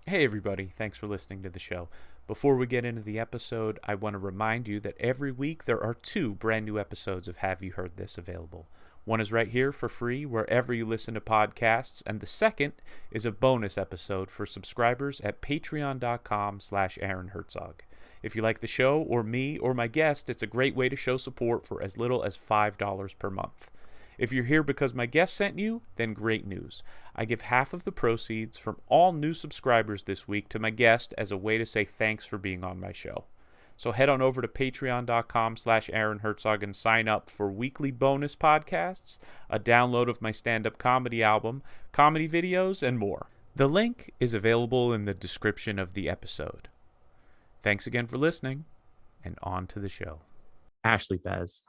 Hey everybody, thanks for listening to the show. Before we get into the episode, I want to remind you that every week there are two brand new episodes of Have You Heard This available. One is right here for free wherever you listen to podcasts, and the second is a bonus episode for subscribers at patreon.com/Aaron Hertzog. If you like the show, or me, or my guest, it's a great way to show support for as little as $5 per month. If you're here because my guest sent you, then great news. I give half of the proceeds from all new subscribers this week to my guest as a way to say thanks for being on my show. So head on over to patreon.com/Aaron Hertzog and sign up for weekly bonus podcasts, a download of my stand-up comedy album, comedy videos, and more. The link is available in the description of the episode. Thanks again for listening, and on to the show. Ashley Bez,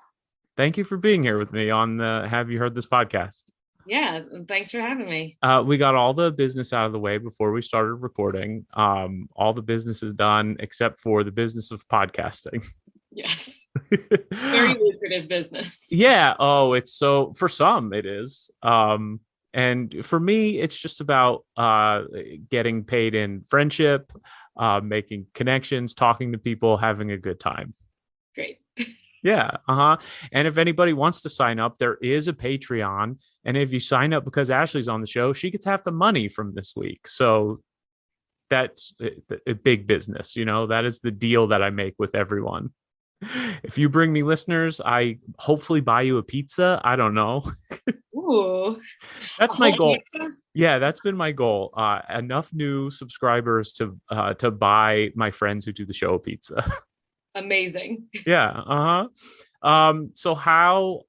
thank you for being here with me on the Have You Heard This podcast. Yeah, thanks for having me. We got all the business out of the way before we started recording. All the business is done except for the business of podcasting. Yes. Very lucrative business. Yeah. Oh, it's so, for some it is. And for me, it's just about getting paid in friendship, making connections, talking to people, having a good time. Great. Yeah. And if anybody wants to sign up, there is a Patreon. And if you sign up because Ashley's on the show, she gets half the money from this week. So that's a big business. That is the deal that I make with everyone. If you bring me listeners, I hopefully buy you a pizza. I don't know. Ooh. That's my goal. Pizza? Yeah, that's been my goal. Enough new subscribers to buy my friends who do the show a pizza. Amazing. Yeah. So how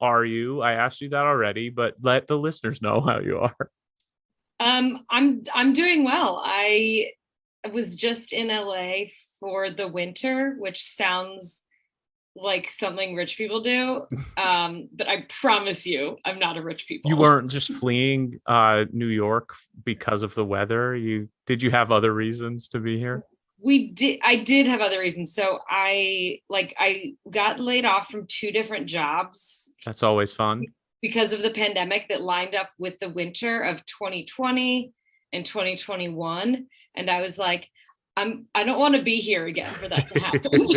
are you? I asked you that already, but let the listeners know how you are. I'm doing well. I was just in LA for the winter, which sounds like something rich people do. But I promise you, I'm not a rich people. You weren't just fleeing New York because of the weather. Did you have other reasons to be here? I did have other reasons. So I got laid off from two different jobs. That's always fun. Because of the pandemic that lined up with the winter of 2020 and 2021. And I was like, I don't want to be here again for that to happen.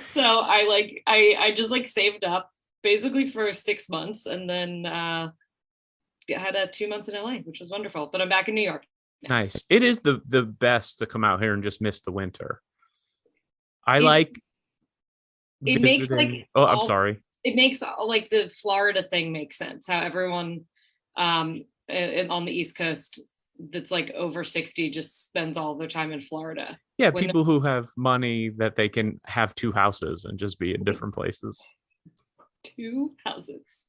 So I just saved up basically for 6 months, and then had 2 months in LA, which was wonderful. But I'm back in New York. Nice. It is the best to come out here and just miss the winter. I'm sorry. It makes the Florida thing make sense. How everyone on the East Coast that's over 60 just spends all their time in Florida. Yeah, people who have money that they can have two houses and just be in different places. Two houses.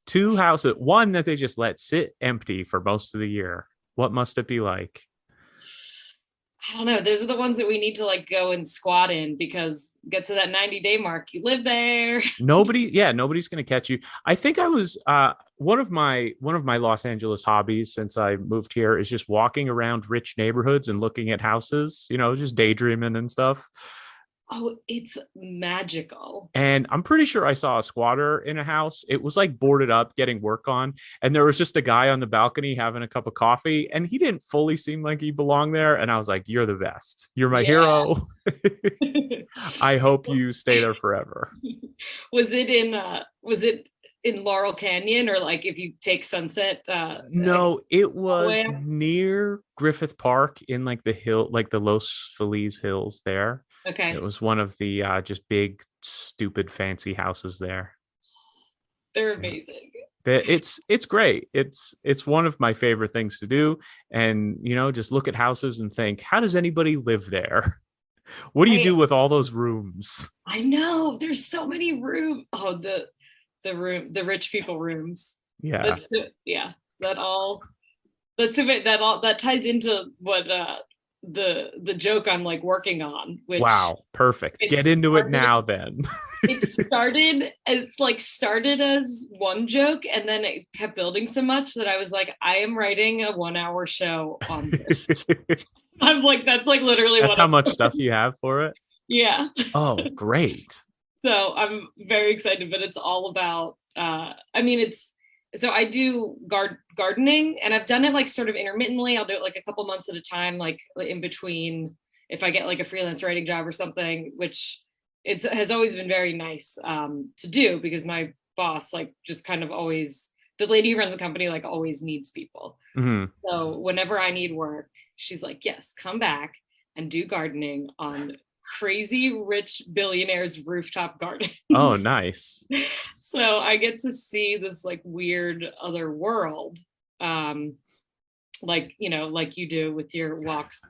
One that they just let sit empty for most of the year. What must it be like? I don't know. Those are the ones that we need to go and squat in, because get to that 90-day mark, you live there. Nobody's going to catch you. I think I was one of my Los Angeles hobbies since I moved here is just walking around rich neighborhoods and looking at houses, just daydreaming and stuff. Oh, it's magical. And I'm pretty sure I saw a squatter in a house. It was boarded up, getting work on. And there was just a guy on the balcony having a cup of coffee. And he didn't fully seem like he belonged there. And I was like, you're the best. You're my hero. I hope you stay there forever. Was it in Laurel Canyon, or if you take Sunset? No, it was near Griffith Park in the hill, the Los Feliz Hills there. Okay. It was one of the just big, stupid, fancy houses there. They're amazing. It's great. It's one of my favorite things to do. And, just look at houses and think, how does anybody live there? What do you do with all those rooms? I know. There's so many rooms. Oh, the rich people rooms. Yeah. That ties into what the joke I'm working on, which wow, perfect. Get into it now then. It started as one joke, and then it kept building so much that I was like, I am writing a 1-hour show on this. I'm that's literally that's how much stuff you have for it. Yeah. Oh, great. So I'm very excited, but it's all about so I do gardening, and I've done it like sort of intermittently. I'll do it like a couple months at a time, like in between if I get like a freelance writing job or something, which has always been very nice to do, because my boss like just kind of always, the lady who runs the company like always needs people. Mm-hmm. So whenever I need work, she's like, yes, come back and do gardening on crazy rich billionaires' rooftop gardens. Oh, nice. So I get to see this like weird other world, like, you know, like you do with your walks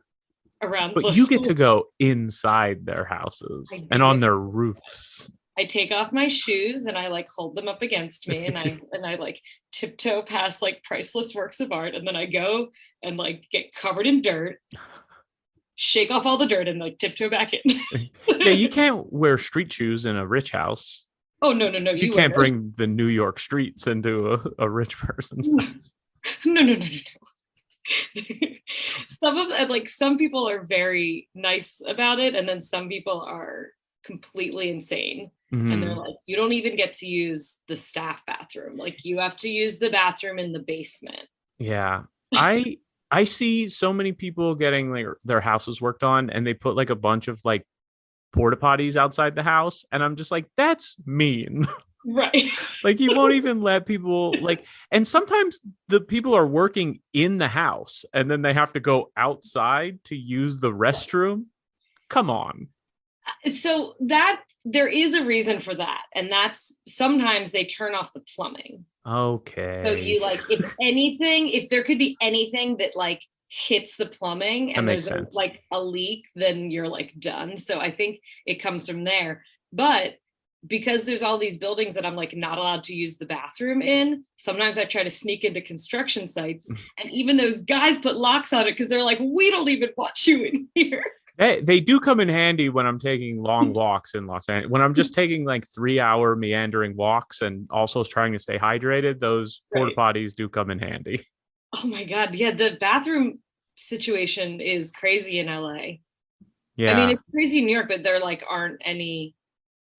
around. But you get to go inside their houses and on their roofs. I take off my shoes and I like hold them up against me, and I like tiptoe past like priceless works of art, and then I go and like get covered in dirt, shake off all the dirt, and like tiptoe back in. Yeah, you can't wear street shoes in a rich house. Oh no. You can't bring the New York streets into a rich person's house. No. Some people are very nice about it, and then some people are completely insane. Mm-hmm. And they're like, you don't even get to use the staff bathroom. Like, you have to use the bathroom in the basement. Yeah. I see so many people getting like their houses worked on, and they put like a bunch of like porta potties outside the house, and I'm just like, that's mean. Right. Like, you won't even let people like, and sometimes the people are working in the house and then they have to go outside to use the restroom. Come on. So that there is a reason for that, and that's sometimes they turn off the plumbing. Okay. So you like, if there could be anything that like hits the plumbing and there's like a leak, then you're like done. So I think it comes from there. But because there's all these buildings that I'm like not allowed to use the bathroom in, sometimes I try to sneak into construction sites, and even those guys put locks on it because they're like, we don't even want you in here. They do come in handy when I'm taking long walks in Los Angeles. When I'm just taking like 3-hour meandering walks and also trying to stay hydrated, those porta potties do come in handy. Oh my God. Yeah. The bathroom situation is crazy in LA. Yeah. I mean, it's crazy in New York, but there like aren't any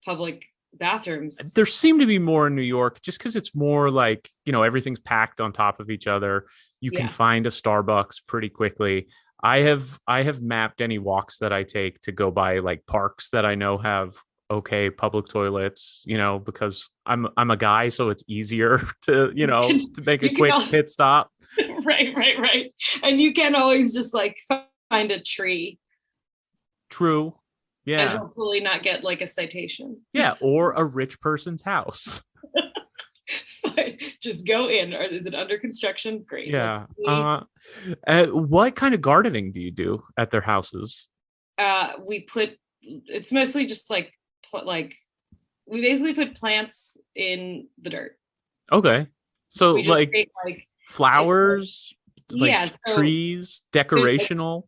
public bathrooms. There seem to be more in New York just because it's more like, you know, everything's packed on top of each other. You can find a Starbucks pretty quickly. I have mapped any walks that I take to go by like parks that I know have okay public toilets, you know, because I'm a guy, so it's easier to, you know, to make a quick pit stop. Right. And you can always just like find a tree. True. Yeah. And hopefully not get like a citation. Yeah, or a rich person's house. Just go in. Or is it under construction? Great. Yeah. What kind of gardening do you do at their houses? It's mostly just like we basically put plants in the dirt. Okay. So like flowers, trees, decorational.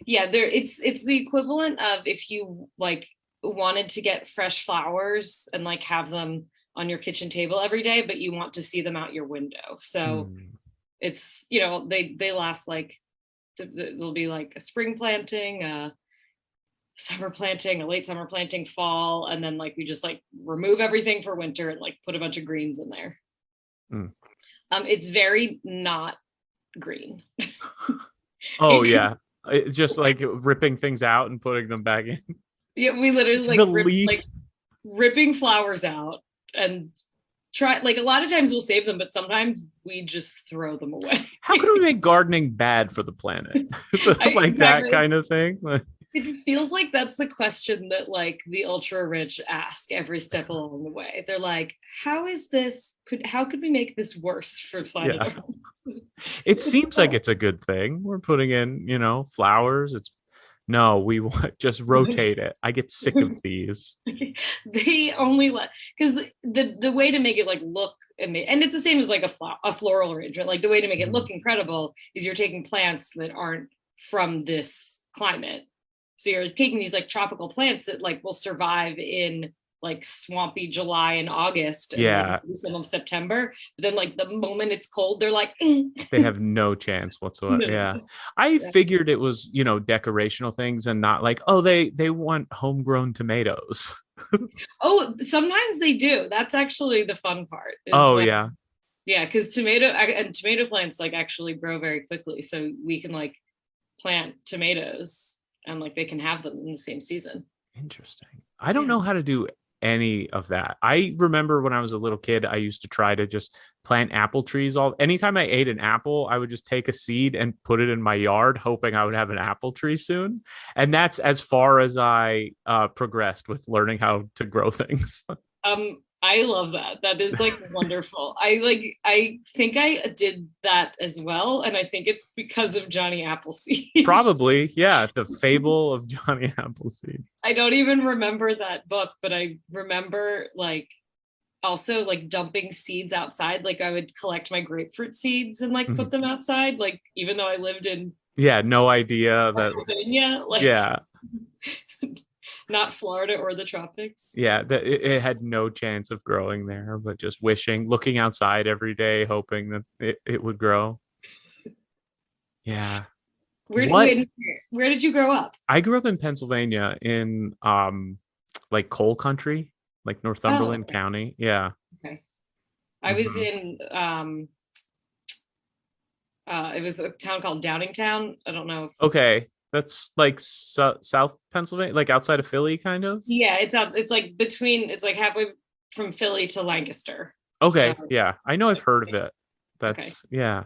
It's the equivalent of if you like wanted to get fresh flowers and like have them on your kitchen table every day, but you want to see them out your window. So it's, you know, they last like, there'll be like a spring planting, a summer planting, a late summer planting, fall, and then like we just like remove everything for winter and like put a bunch of greens in there. It's very not green. Oh yeah. It's just like ripping things out and putting them back in. Yeah, we literally like ripping flowers out and try, like a lot of times we'll save them, but sometimes we just throw them away. How can we make gardening bad for the planet? Like that kind of thing. It feels like that's the question that like the ultra rich ask every step along the way. They're like, how could we make this worse for planet Earth? It seems like it's a good thing. We're putting in, you know, flowers. No, we want just rotate it. I get sick of these. They only because the way to make it like look and it's the same as like a floral arrangement. Like the way to make it look incredible is you're taking plants that aren't from this climate. So you're taking these like tropical plants that like will survive in like swampy July and August and like some of September. But then like the moment it's cold, they're like they have no chance whatsoever. No. Yeah. I figured it was, you know, decorational things and not like, oh, they want homegrown tomatoes. Oh, sometimes they do. That's actually the fun part. Oh yeah. Yeah, because tomato plants like actually grow very quickly, so we can like plant tomatoes and like they can have them in the same season. Interesting. I don't Yeah. know how to do any of that. I remember when I was a little kid, I used to try to just plant apple trees. Anytime I ate an apple, I would just take a seed and put it in my yard, hoping I would have an apple tree soon. And that's as far as I progressed with learning how to grow things. I love that. That is like wonderful. I think I did that as well, and I think it's because of Johnny Appleseed. Probably, yeah. The Fable of Johnny Appleseed. I don't even remember that book, but I remember like also like dumping seeds outside. Like I would collect my grapefruit seeds and like put them outside, like even though I lived in Yeah, no idea that. Pennsylvania, like Yeah, not Florida or the tropics. yeah. That it had no chance of growing there, but just looking outside every day, hoping that it would grow. Yeah. What Where did you grow up? I grew up in Pennsylvania in like coal country, like Oh, Northumberland County. Yeah. okay. I was Mhm. in it was a town called Downingtown. I don't know if Okay. That's like South Pennsylvania, like outside of Philly, kind of. yeah, it's like between it's like halfway from Philly to Lancaster. So Okay. Yeah. I know I've heard of it. okay. That's, yeah.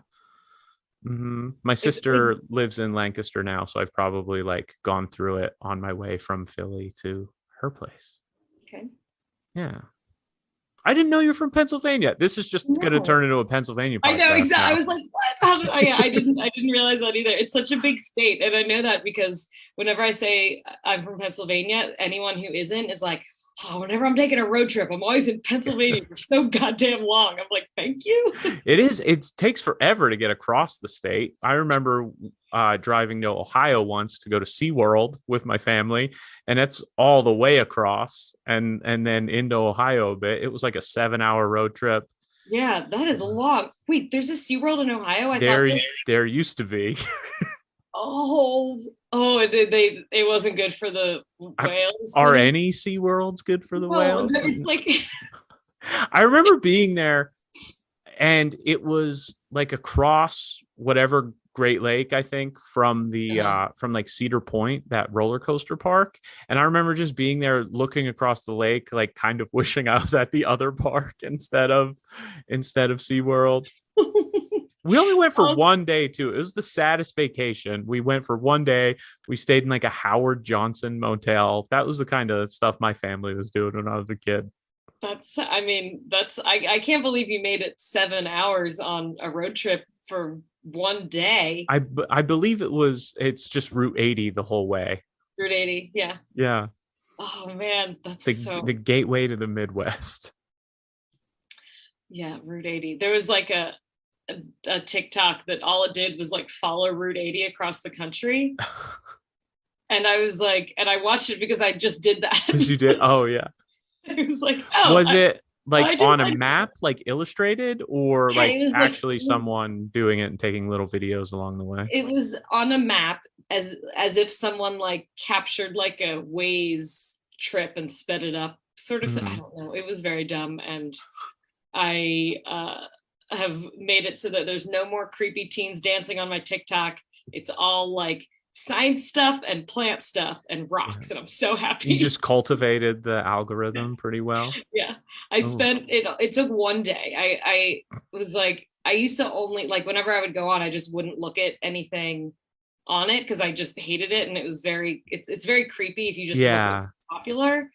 My It's like sister lives in Lancaster now, so I've probably like gone through it on my way from Philly to her place. okay. Yeah. I didn't know you're from Pennsylvania. This is just going to No. turn into a Pennsylvania I know podcast exactly. I now. was like, what? I didn't realize that either. It's such a big state. And I know that because whenever I say I'm from Pennsylvania, anyone who isn't is like, oh, whenever I'm taking a road trip, I'm always in Pennsylvania for so goddamn long. I'm like, thank you. It takes forever to get across the state. I remember driving to Ohio once to go to SeaWorld with my family, and that's all the way across and then into Ohio a bit. It was like a 7-hour road trip. Yeah, that is long. Wait, there's a SeaWorld in Ohio? I thought There that there used to be. it wasn't good for the whales Are then? any SeaWorlds good for the No, whales? it's like I remember being there, and it was like across whatever Great Lake, I think, from the from like Cedar Point, that roller coaster park. And I remember just being there looking across the lake, like kind of wishing I was at the other park instead of SeaWorld. We only went for oh, one day too. It was the saddest vacation. We went for one day. We stayed in like a Howard Johnson motel. That was the kind of stuff my family was doing when I was a kid. I can't believe you made it 7 hours on a road trip for one day. I believe it's just Route 80 the whole way. Route 80. Yeah. Yeah. Oh man, that's The so gateway to the Midwest. yeah, Route 80. There was like a TikTok that all it did was like follow Route 80 across the country. And I was like, and I watched it because I just did that. Because you did. Oh yeah. I was like, Was it I like didn't on a like map, like illustrated, or yeah, like it was like actually someone doing it and taking little videos along the way? it was on a map as if someone like captured like a Waze trip and sped it up sort of I Mhm. don't know, it was very dumb. And I have made it so that there's no more creepy teens dancing on my TikTok. It's all like science stuff and plant stuff and Yeah. rocks, and I'm so happy. You just cultivated the algorithm pretty well. Yeah, I Oh, spent it took one day. I was like, I used to only like whenever I would go on, I just wouldn't look at anything on it because I just hated it, and it was it's very creepy if you just look at yeah. what's popular.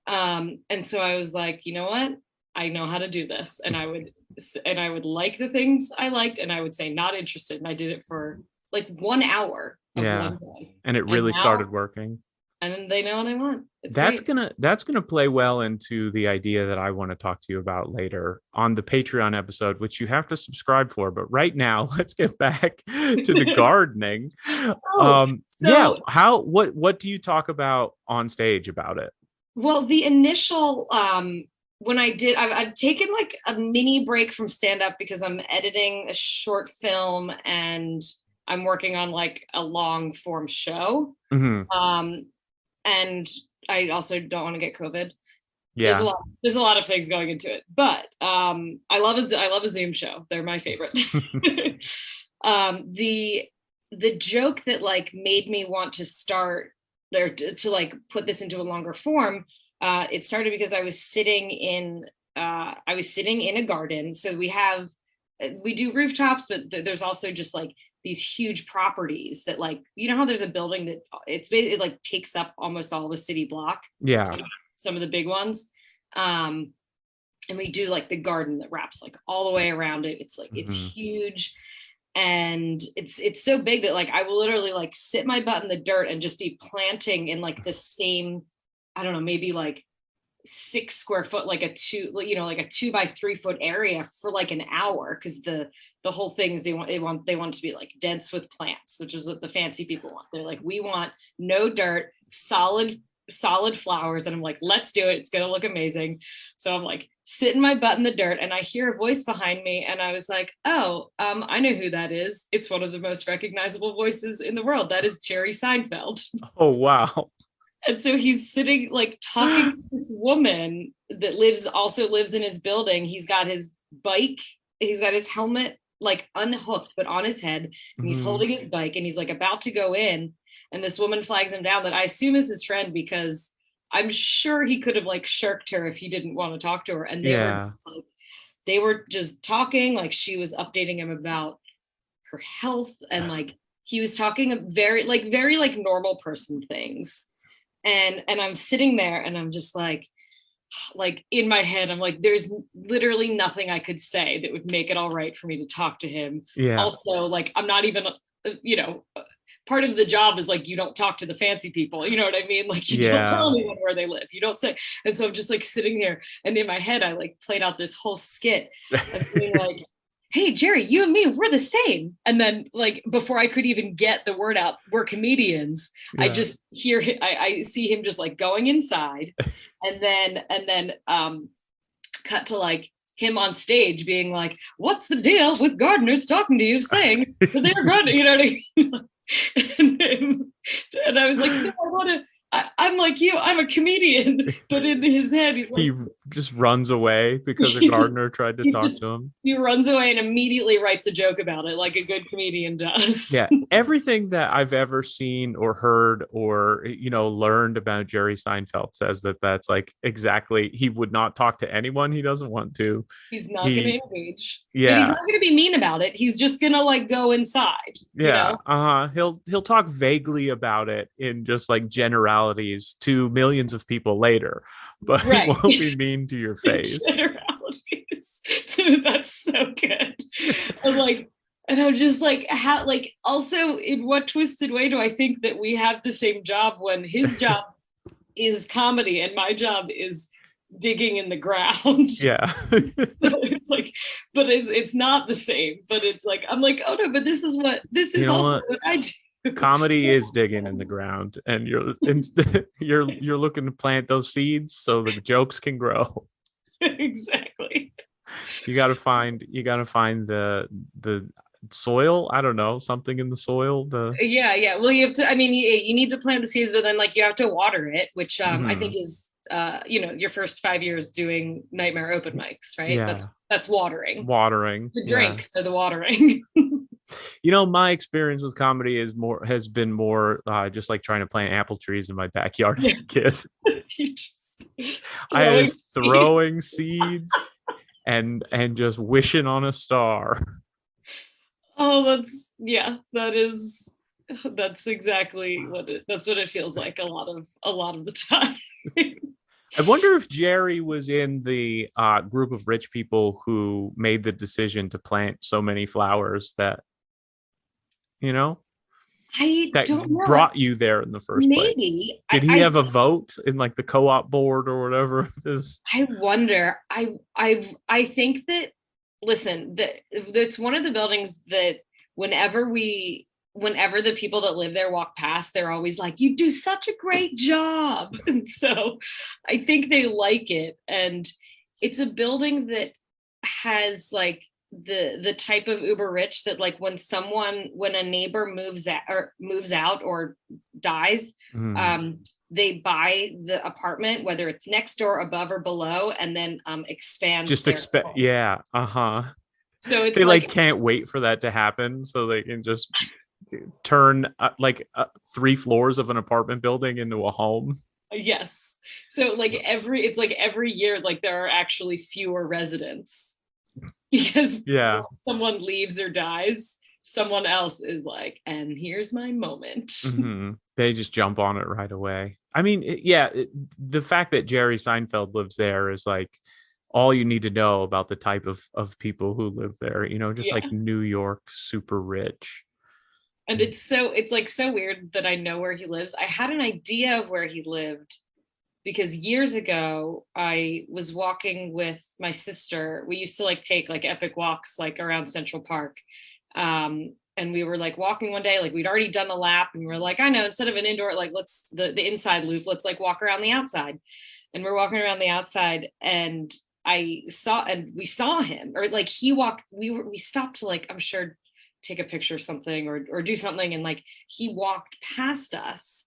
And so I was like, you know what, I know how to do this. And I would like the things I liked, and I would say not interested, and I did it for like 1 hour of Yeah. one day. And it And really now started working. and then they know what I want. It's That's great. gonna play well into the idea that I want to talk to you about later on the Patreon episode, which you have to subscribe for. But right now, let's get back to the gardening. Oh, Yeah, so what do you talk about on stage about it? well, the initial when I've taken like a mini break from stand up because I'm editing a short film and I'm working on like a long form show. Hmm. And I also don't want to get COVID. Yeah. There's a lot of things going into it, but I love a Zoom show. They're my favorite. The joke that like made me want to start or to like put this into a longer form, it started because I was sitting in a garden. So we do rooftops, but there's also just like these huge properties that, like, you know how there's a building that it like takes up almost all the city block. Yeah. Some of the big ones. And we do like the garden that wraps like all the way around it. It's like, it's huge. And it's so big that like I will literally like sit my butt in the dirt and just be planting in like the same, I don't know, maybe like 6 square foot, like a 2 by 3 foot area for like an hour, because the whole thing is they want it to be like dense with plants, which is what the fancy people want. They're like, we want no dirt, solid flowers. And I'm like, let's do it, it's gonna look amazing. So I'm like sitting my butt in the dirt, and I hear a voice behind me, and I was like, oh, I know who that is. It's one of the most recognizable voices in the world. That is Jerry Seinfeld. Oh, wow. And so he's sitting like talking to this woman that also lives in his building. He's got his bike, he's got his helmet like unhooked but on his head, and he's holding his bike, and he's like about to go in, and this woman flags him down that I assume is his friend, because I'm sure he could have like shirked her if he didn't want to talk to her. And they were just talking, like she was updating him about her health, and like he was talking very normal person things. And I'm sitting there, and I'm just like in my head, I'm like, there's literally nothing I could say that would make it all right for me to talk to him. Yeah. Also, like, I'm not even, part of the job is like, you don't talk to the fancy people, you know what I mean? Like, you don't tell anyone where they live, you don't say. And so I'm just like sitting here, and in my head, I like played out this whole skit of being like, hey, Jerry, you and me, we're the same. And then like, before I could even get the word out, we're comedians. Yeah. I just hear, I see him just like going inside, and then cut to like him on stage being like, what's the deal with gardeners talking to you saying that they're gardening, you know what I mean? and I was like, no, I'm like you, I'm a comedian. But in his head, he's like, he just runs away because a gardener tried to talk to him. He runs away and immediately writes a joke about it, like a good comedian does. Yeah. Everything that I've ever seen or heard or, learned about Jerry Seinfeld says that that's like exactly, he would not talk to anyone he doesn't want to. He's not going to engage. Yeah. But he's not going to be mean about it. He's just going to like go inside. Yeah. He'll talk vaguely about it in just like generalities to millions of people later, but he won't be mean to your face. Generalities. Dude, that's so good. And I'm just like, how, like, also in what twisted way do I think that we have the same job when his job is comedy and my job is digging in the ground? Yeah. So it's like, but it's not the same, but it's like, I'm like, oh no, but this is also what I do. Comedy is digging in the ground, and you're looking to plant those seeds so the jokes can grow. Exactly. You got to find the soil. I don't know, something in the soil. Yeah. Well, you have to. I mean, you need to plant the seeds, but then like you have to water it, which I think is your first 5 years doing Nightmare open mics, right? Yeah. That's watering. The drinks are the watering. My experience with comedy has been more just like trying to plant apple trees in my backyard as a kid. I was throwing seeds and just wishing on a star. Oh, that's exactly what it feels like a lot of the time. I wonder if Jerry was in the group of rich people who made the decision to plant so many flowers that, I don't know. Brought you there in the first place. Maybe. Did he have a vote in like the co-op board or whatever? I wonder. I think that, listen, that's one of the buildings that whenever the people that live there walk past, they're always like, you do such a great job. And so I think they like it. And it's a building that has like the type of uber rich that like when a neighbor moves out or dies, they buy the apartment, whether it's next door, above, or below, and then expand. Yeah. So it's they like can't wait for that to happen, so they can just turn 3 floors of an apartment building into a home. Yes. So every year, like there are actually fewer residents because someone leaves or dies, someone else is like, and here's my moment. They just jump on it right away. I mean, the fact that Jerry Seinfeld lives there is like all you need to know about the type of people who live there, just like New York, super rich. And it's so weird that I know where he lives. I had an idea of where he lived because years ago I was walking with my sister. We used to like take like epic walks like around Central Park. And we were like walking one day, like we'd already done a lap, and we were like, I know, instead of an indoor, like let's the inside loop, let's like walk around the outside. And we're walking around the outside, and we saw him, or like he walked, we stopped to like, I'm sure, take a picture of something or do something, and like he walked past us.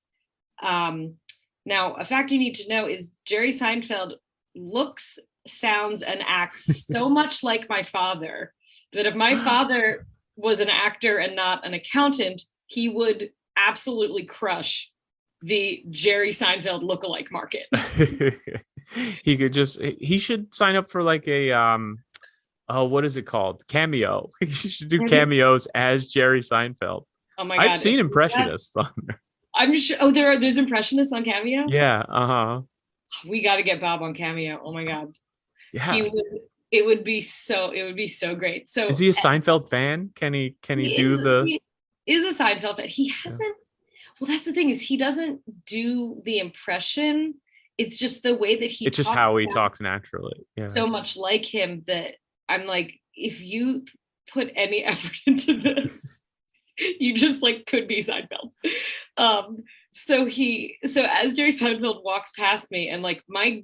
Now a fact you need to know is Jerry Seinfeld looks, sounds, and acts so much like my father that if my father was an actor and not an accountant, he would absolutely crush the Jerry Seinfeld lookalike market. He should sign up for like a what is it called? Cameo. He should do cameos as Jerry Seinfeld. Oh my God. I've seen impressionists on there. I'm sure. Oh, there's impressionists on Cameo? Yeah. We got to get Bob on Cameo. Oh my God. Yeah. It would be so great. So is he a Seinfeld fan? Can he He is a Seinfeld fan. He hasn't. Well, that's the thing, is he doesn't do the impression. It's just the way that he it's just how he talks naturally. Yeah. So much like him that I'm like, if you put any effort into this, you just like could be Seinfeld. So as Jerry Seinfeld walks past me, and like my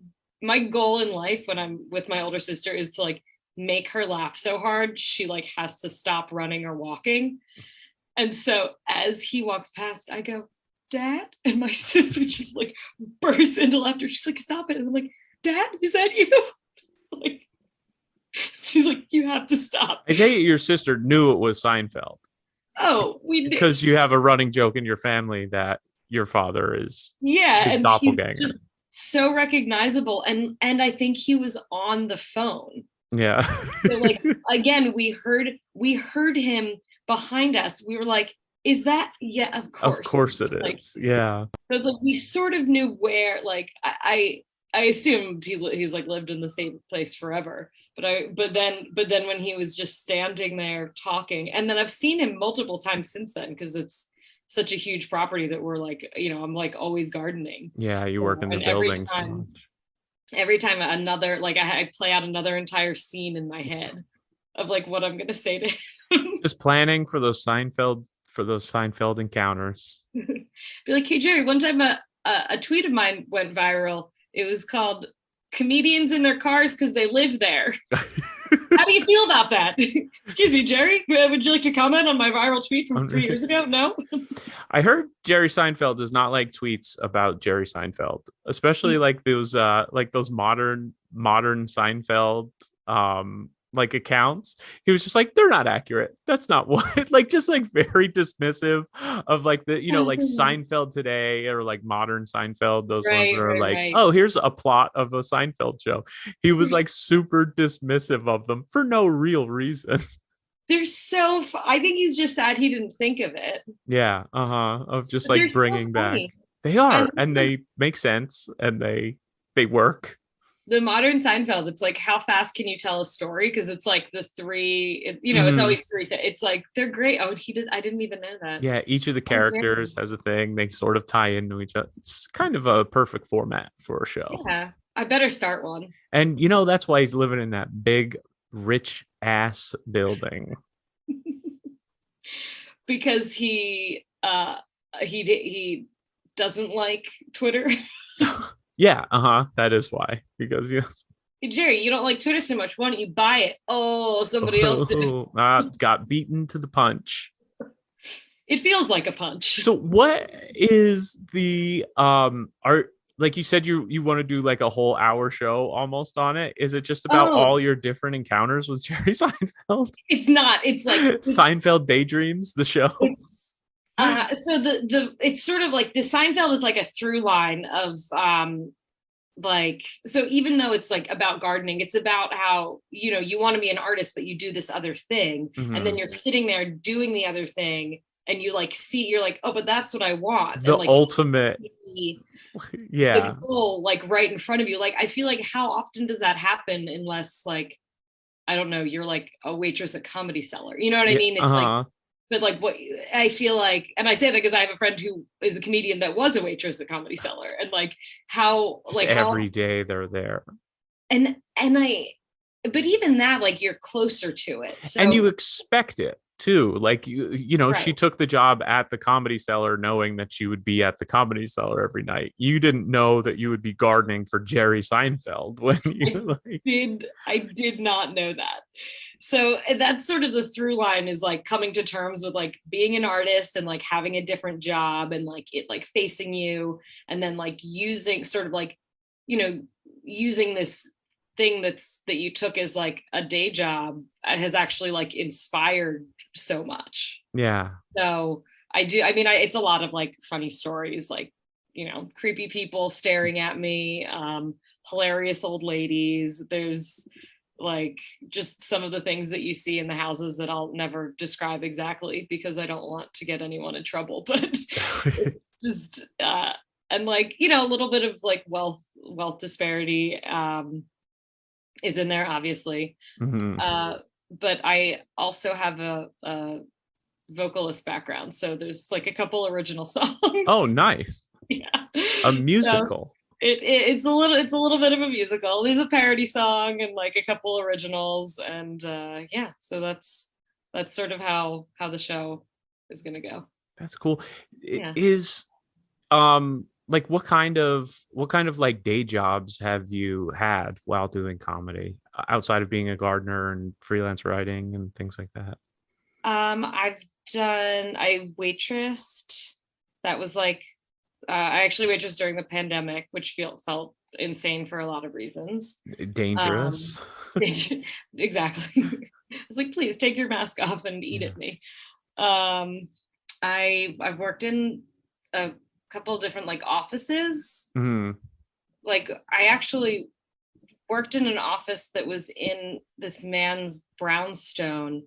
goal in life when I'm with my older sister is to like make her laugh so hard she like has to stop running or walking. And so as he walks past, I go, Dad? And my sister just like bursts into laughter. She's like, stop it. And I'm like, Dad, is that you? Like, she's like, you have to stop. I take it your sister knew it was Seinfeld. Oh, we did. Because you have a running joke in your family that your father is his doppelganger. He's just so recognizable. And I think he was on the phone. Yeah. So like, again, we heard him behind us. We were like, is that? Yeah, of course. Of course it like, is. Yeah. But like we sort of knew where, like I assumed he's like lived in the same place forever. But then when he was just standing there talking, and then I've seen him multiple times since then because it's such a huge property that we're like, I'm like always gardening. Yeah, you work in the building so much. Every time another, like I play out another entire scene in my head of like what I'm gonna say to him. Just planning for those Seinfeld encounters. Be like, hey Jerry, one time a tweet of mine went viral. It was called "Comedians in Their Cars Because They Live There." How do you feel about that? Excuse me, Jerry. Would you like to comment on my viral tweet from 3 years ago? No. I heard Jerry Seinfeld does not like tweets about Jerry Seinfeld, especially like those modern Seinfeld like accounts. He was just like, they're not accurate. That's not what, like, just like very dismissive of like the, like Seinfeld today or like modern Seinfeld. Those ones are like, oh, here's a plot of a Seinfeld show. He was like super dismissive of them for no real reason. They're so, I think he's just sad he didn't think of it. Yeah. Of just like bringing back. They are, and they make sense, and they work. The modern Seinfeld, it's like, how fast can you tell a story? Because it's like the three, it's always three. It's like, they're great. Oh, I didn't even know that. Yeah, each of the characters has a thing. They sort of tie into each other. It's kind of a perfect format for a show. Yeah, I better start one. And that's why he's living in that big, rich ass building. Because he doesn't like Twitter. Yeah, that is why. Because yes. Hey, Jerry, you don't like Twitter so much. Why don't you buy it? Oh, somebody else did. Got beaten to the punch. It feels like a punch. So what is the art, like you said you want to do like a whole hour show almost on it? Is it just about Oh, all your different encounters with Jerry Seinfeld? it's not. It's like Seinfeld Daydreams, the show. it's so the it's sort of like the Seinfeld is like a through line of like, so even though it's like about gardening, it's about how, you know, you want to be an artist but you do this other thing, and then you're sitting there doing the other thing, and you like see, you're like, oh, but that's what I want. The and like ultimate. Yeah. the goal like right in front of you. Like I feel like how often does that happen unless like, I don't know, you're like a waitress at Comedy Cellar, you know what I mean? It's like, but like what I feel like, and I say that because I have a friend who is a comedian that was a waitress at Comedy Cellar, and like how Just like every day they're there. and I, but even that, like you're closer to it, so, and you expect it too. Like you know, right. She took the job at the Comedy Cellar knowing that she would be at the Comedy Cellar every night. You didn't know that you would be gardening for Jerry Seinfeld when you I did not know that. So that's sort of the through line, is like coming to terms with like being an artist and like having a different job and like it like facing you, and then like using sort of like, you know, using this thing that you took as like a day job has actually like inspired so much. Yeah. So I mean, it's a lot of like funny stories, like, you know, creepy people staring at me, hilarious old ladies. There's like just some of the things that you see in the houses that I'll never describe exactly because I don't want to get anyone in trouble, but it's just and like, you know, a little bit of like wealth disparity is in there, obviously. But I also have a vocalist background, so there's like a couple original songs. Oh, nice. Yeah, a musical. So it's a little bit of a musical. There's a parody song and like a couple originals, and yeah, so that's sort of how the show is gonna go. That's cool. Yeah. Is like what kind of like day jobs have you had while doing comedy outside of being a gardener and freelance writing and things like that? I waitressed. That was like I actually waitressed during the pandemic, which felt insane for a lot of reasons. Dangerous. Exactly. I was like, please take your mask off and eat at me. I've worked in a couple of different like offices. Like I actually worked in an office that was in this man's brownstone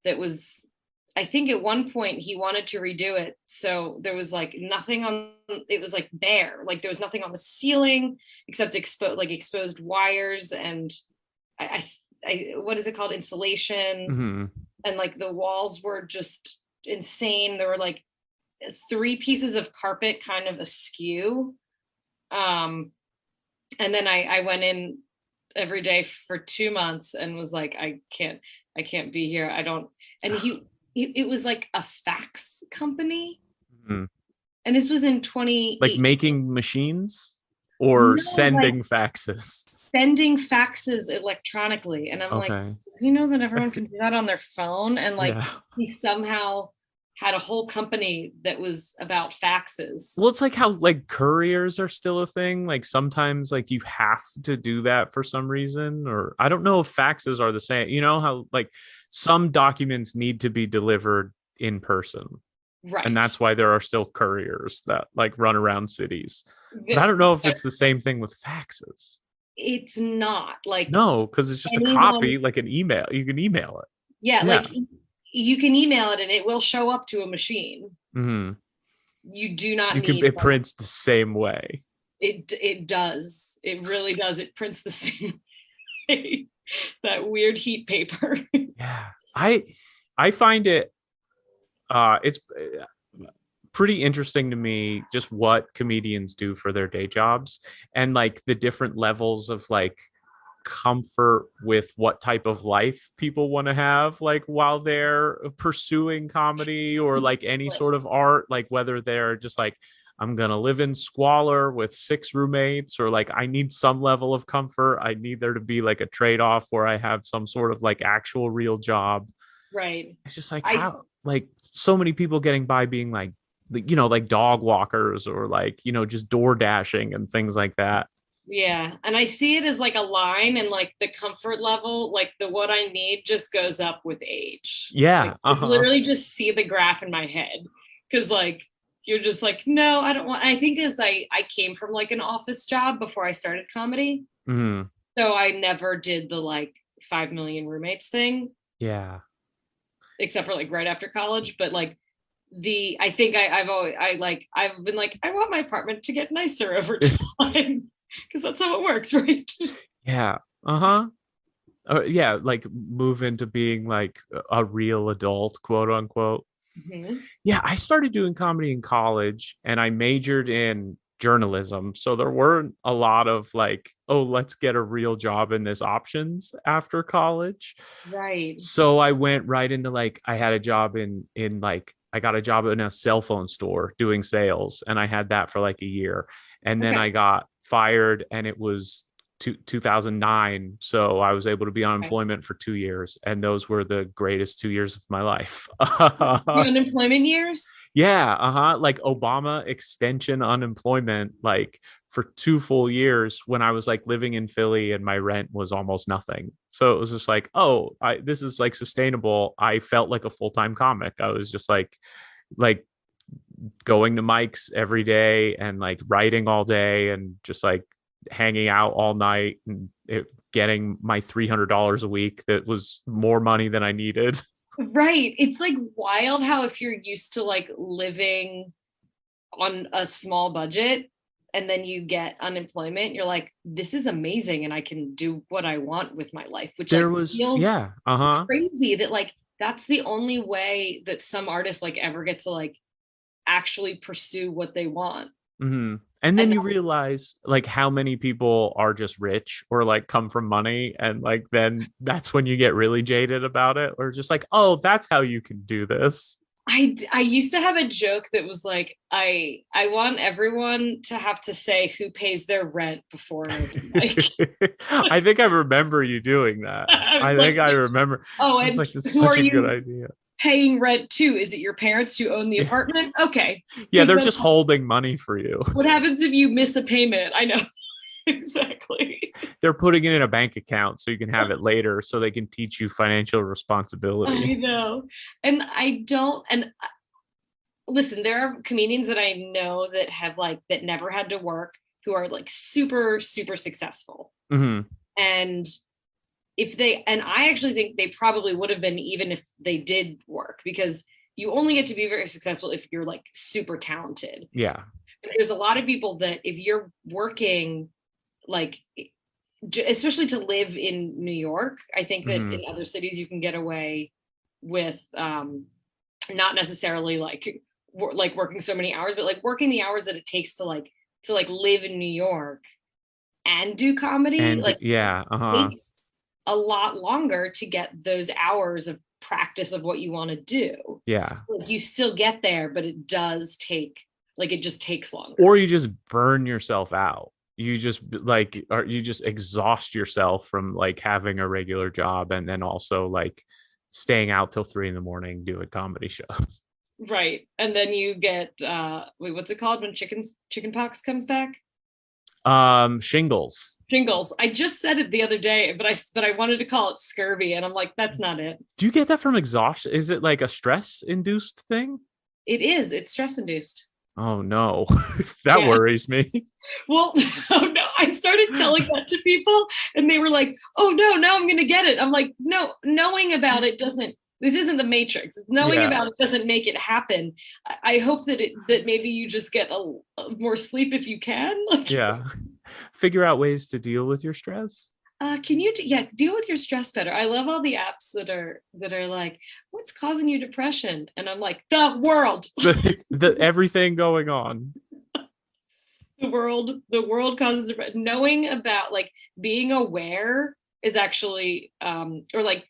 that was, I think at one point he wanted to redo it, so there was like nothing on, it was like bare, like there was nothing on the ceiling except exposed wires and I what is it called, insulation. And like the walls were just insane. There were like 3 pieces of carpet kind of askew, and then I went in every day for 2 months and was like, I can't be here. I don't. And it was like a fax company. And this was in 2018. Like making machines or sending faxes? Sending faxes electronically. And I'm like, you know that everyone can do that on their phone? And like he somehow had a whole company that was about faxes. Well, it's like how like couriers are still a thing. Like sometimes like you have to do that for some reason, or I don't know if faxes are the same. You know how like some documents need to be delivered in person. Right. And that's why there are still couriers that like run around cities. But I don't know if it's the same thing with faxes. It's not like, no, because it's just a copy, like an email. You can email it. Yeah, like you can email it and it will show up to a machine. You do not need. It prints the same way. It does. It really does. It prints the same way. That weird heat paper. Yeah, I find it. It's pretty interesting to me just what comedians do for their day jobs and like the different levels of like comfort with what type of life people want to have like while they're pursuing comedy or like any sort of art, like whether they're just like, I'm gonna live in squalor with 6 roommates, or like I need some level of comfort. I need there to be like a trade-off where I have some sort of like actual real job. Right. It's just like, I how, like, so many people getting by being like, you know, like dog walkers or like, you know, just door dashing and things like that. Yeah, and I see it as like a line, and like the comfort level, like the what I need just goes up with age. Like Yeah. I Uh-huh. literally just see the graph in my head, because like you're just like, no, I don't want. I think as I came from like an office job before I started comedy, Hmm. so I never did the like 5 million roommates thing, Yeah. except for like right after college. But like I think I've always I've been like, I want my apartment to get nicer over time because that's how it works, right? Yeah. Uh-huh. Yeah, like move into being like a real adult, quote unquote. Mhm. Yeah, I started doing comedy in college and I majored in journalism. So there weren't a lot of like, oh, let's get a real job in this options after college. Right. So I went right into like I had a job in like I got a job in a cell phone store doing sales and I had that for like a year. And then Okay. I got fired and it was 2009, so I was able to be on Okay. unemployment for 2 years and those were the greatest 2 years of my life. The unemployment years? Yeah, uh-huh. Like Obama extension unemployment, like for 2 full years when I was like living in Philly and my rent was almost nothing. So it was just like, oh, this is like sustainable. I felt like a full-time comic. I was just like going to mics every day and like writing all day and just like hanging out all night and getting my $300 a week. That was more money than I needed. Right. It's like wild how if you're used to like living on a small budget and then you get unemployment, you're like, this is amazing and I can do what I want with my life, which There like was, feels yeah, uh-huh. crazy that like that's the only way that some artists like ever get to like actually pursue what they want. Hmm. And then And you realize like how many people are just rich or like come from money. And like then that's when you get really jaded about it, or just like, oh, that's how you can do this. I used to have a joke that was like, I want everyone to have to say who pays their rent before an open mic. I think I remember you doing that. I I was think like, I remember. oh, I was and like, that's who are such a good you idea. paying rent to? Is it your parents who own the Yeah. apartment? Okay. Yeah, Because they're then just holding money for you. what happens if you miss a payment? I know. Exactly. They're putting it in a bank account so you can have it later so they can teach you financial I responsibility. know. And I don't, and listen, there are comedians that I know that have like, that never had to work, who are like super, super successful. Hmm. And if they, and I actually think they probably would have been even if they did work, because you only get to be very successful if you're like super talented. Yeah. There's a lot of people that if you're working, like especially to live in New York, I think that Hmm. in other cities you can get away with not necessarily like like working so many hours, but like working the hours that it takes to like live in New York and do comedy. And Like yeah, it uh-huh. takes a lot longer to get those hours of practice of what you want to do. Yeah. So, like you still get there, but it does take, like it just takes Or longer. you just burn yourself out. You just like, or you just exhaust yourself from like having a regular job and then also like staying out till 3 in the morning doing comedy shows. Right. And then you get wait, what's it called when chicken pox comes back? Shingles. Shingles. I just said it the other day, but I wanted to call it scurvy, and I'm like, that's not it. Do you get that from exhaustion? Is it like a stress induced thing? It is. It's stress induced. Oh no, that Yeah. worries me. Well, oh no, I started telling that to people, and they were like, "Oh no, now I'm gonna get it." I'm like, "No, knowing about it doesn't. This isn't the Matrix. Knowing Yeah. about it doesn't make it happen. I hope that that maybe you just get a more sleep if you can. Like, Yeah. Figure out ways to deal with your stress. can you yeah deal with your stress better? I love all the apps that are like, what's causing you depression? And I'm like, the world. The everything going on. The world causes depression. Knowing about like being aware is actually or like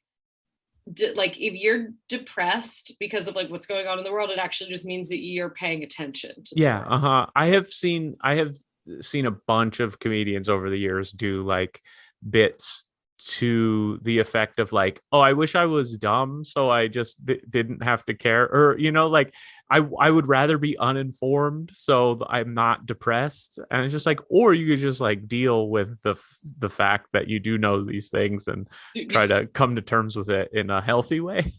if you're depressed because of like what's going on in the world, it actually just means that you're paying attention to the Yeah, world. uh-huh. I have seen a bunch of comedians over the years do like bits to the effect of like, oh, I wish I was dumb so I just didn't have to care, or like I would rather be uninformed so I'm not depressed. And it's just like, or you could just like deal with the fact that you do know these things and try to come to terms with it in a healthy way.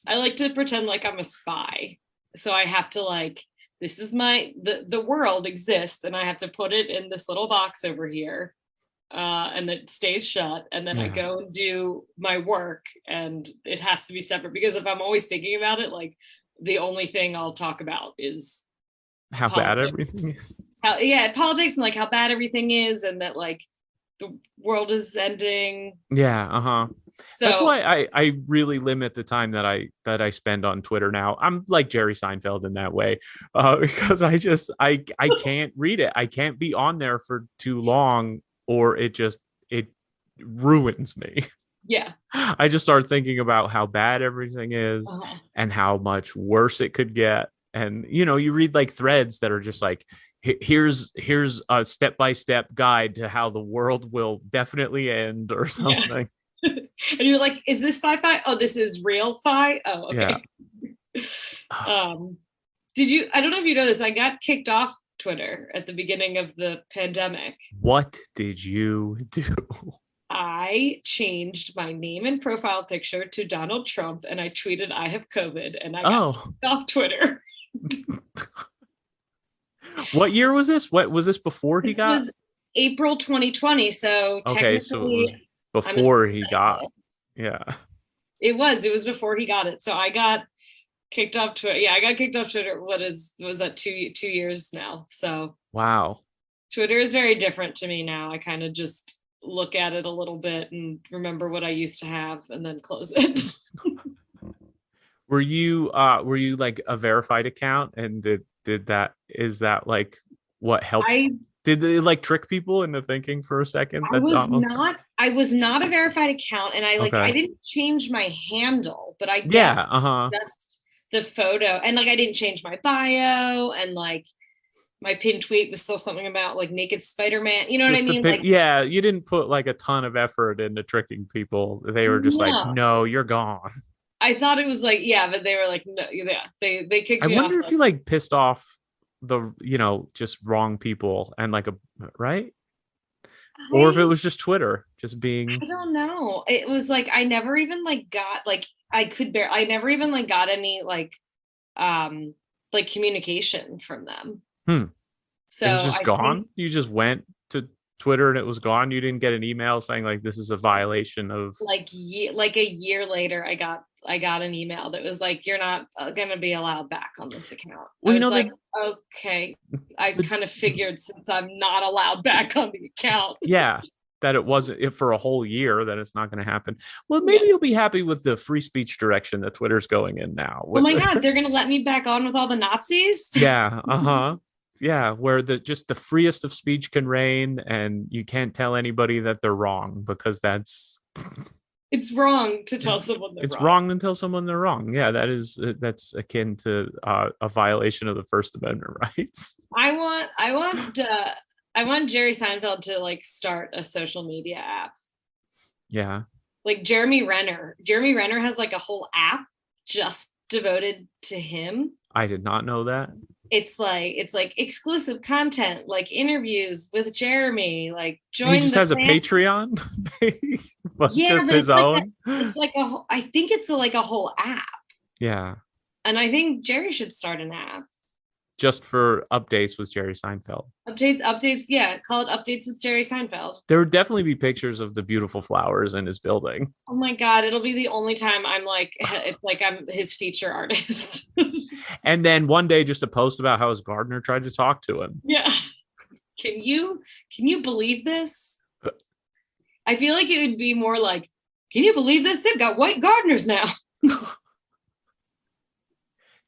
I like to pretend like I'm a spy, so I have to like, this is the world exists and I have to put it in this little box over here, and it stays shut, and then I go and do my work, and it has to be separate, because if I'm always thinking about it, like the only thing I'll talk about is how politics. bad everything is. Politics, and like how bad everything is, and that like the world is ending. So that's why I really limit the time that I spend on Twitter now. I'm like Jerry Seinfeld in that way, because I can't read it. I can't be on there for too long, or it ruins me. Yeah. I just start thinking about how bad everything is and how much worse it could get. And you read like threads that are just like, here's a step-by-step guide to how the world will definitely end, or something. And you're like, is this sci-fi? Oh, this is real fi. Oh, okay. I don't know if you know this, I got kicked off Twitter at the beginning of the pandemic. What did you do? I changed my name and profile picture to Donald Trump, and I tweeted, I have COVID, and I got kicked off Twitter. What year was this? What was this before he got? This was April 2020. So okay, so it was before he got. Yeah. It was before he got it. So I got kicked off Twitter. Yeah, I got kicked off Twitter. Was that 2 years now? So wow. Twitter is very different to me now. I kind of just look at it a little bit and remember what I used to have and then close it. Were you like a verified account, and is that like what helped? Did they like trick people into thinking for a second? I was not a verified account, and I didn't change my handle, but I guess just the photo, and like I didn't change my bio, and like my pinned tweet was still something about like naked Spider-Man. You know what I mean? You didn't put like a ton of effort into tricking people. They were just like, no, you're gone. I thought it was like, but they were like, no, they kicked me off. I wonder if you like pissed off the just wrong people, and like right, or if it was just Twitter just being. I don't know. It was like I never even like got like I never even like got any like communication from them. So it's just gone. You just went to Twitter and it was gone. You didn't get an email saying like this is a violation of like a year later. I got an email that was like, you're not going to be allowed back on this account. Well, okay. I kind of figured, since I'm not allowed back on the account. Yeah, that it wasn't for a whole year, that it's not going to happen. Well, maybe you'll be happy with the free speech direction that Twitter's going in now. Oh my God, they're going to let me back on with all the Nazis? Yeah, yeah, where the freest of speech can reign, and you can't tell anybody that they're wrong, because that's it's wrong to tell someone they're wrong. It's wrong to tell someone they're wrong. Yeah, that's akin to a violation of the First Amendment rights. I want Jerry Seinfeld to like start a social media app. Yeah. Like Jeremy Renner. Jeremy Renner has like a whole app just devoted to him. I did not know that. It's like exclusive content, like interviews with Jeremy, like join. He just has a Patreon, but just his own. It's like I think it's like a whole app. Yeah. And I think Jerry should start an app. Just for updates with Jerry Seinfeld. Updates, yeah. Call it Updates with Jerry Seinfeld. There would definitely be pictures of the beautiful flowers in his building. Oh my God, it'll be the only time I'm like, it's like I'm his feature artist. And then one day just a post about how his gardener tried to talk to him. Yeah. Can you believe this? I feel like it would be more like, can you believe this? They've got white gardeners now.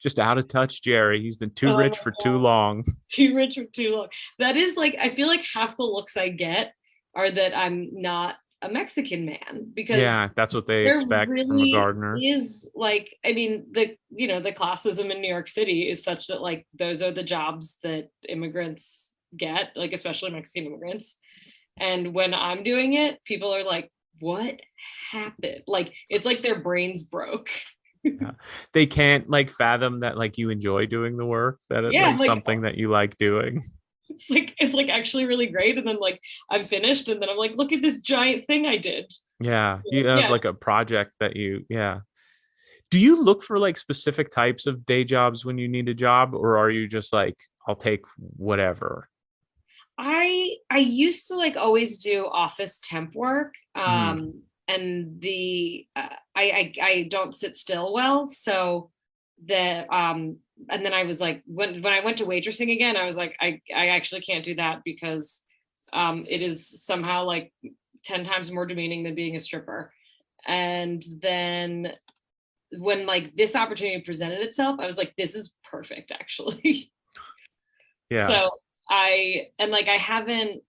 Just out of touch, Jerry. He's been too rich for too long. Too rich for too long. That is like, I feel like half the looks I get are that I'm not a Mexican man, because that's what they expect from a gardener. Is like, I mean, the classism in New York City is such that like those are the jobs that immigrants get, like especially Mexican immigrants. And when I'm doing it, people are like, what happened? Like, it's like their brains broke. Yeah. They can't like fathom that like you enjoy doing the work, that it's Yeah, like like something that you like doing. it's like actually really great. And then like I'm finished, and then I'm like, look at this giant thing I did. Yeah. You have Yeah. like a project that yeah. Do you look for like specific types of day jobs when you need a job, or are you just like, I'll take whatever? I used to like always do office temp work. Hmm. And the I don't sit still well, so the and then I was like, when I went to waitressing again, I was like, I actually can't do that because it is somehow like 10 times more demeaning than being a stripper. And then when like this opportunity presented itself, I was like, this is perfect actually. Yeah. So I haven't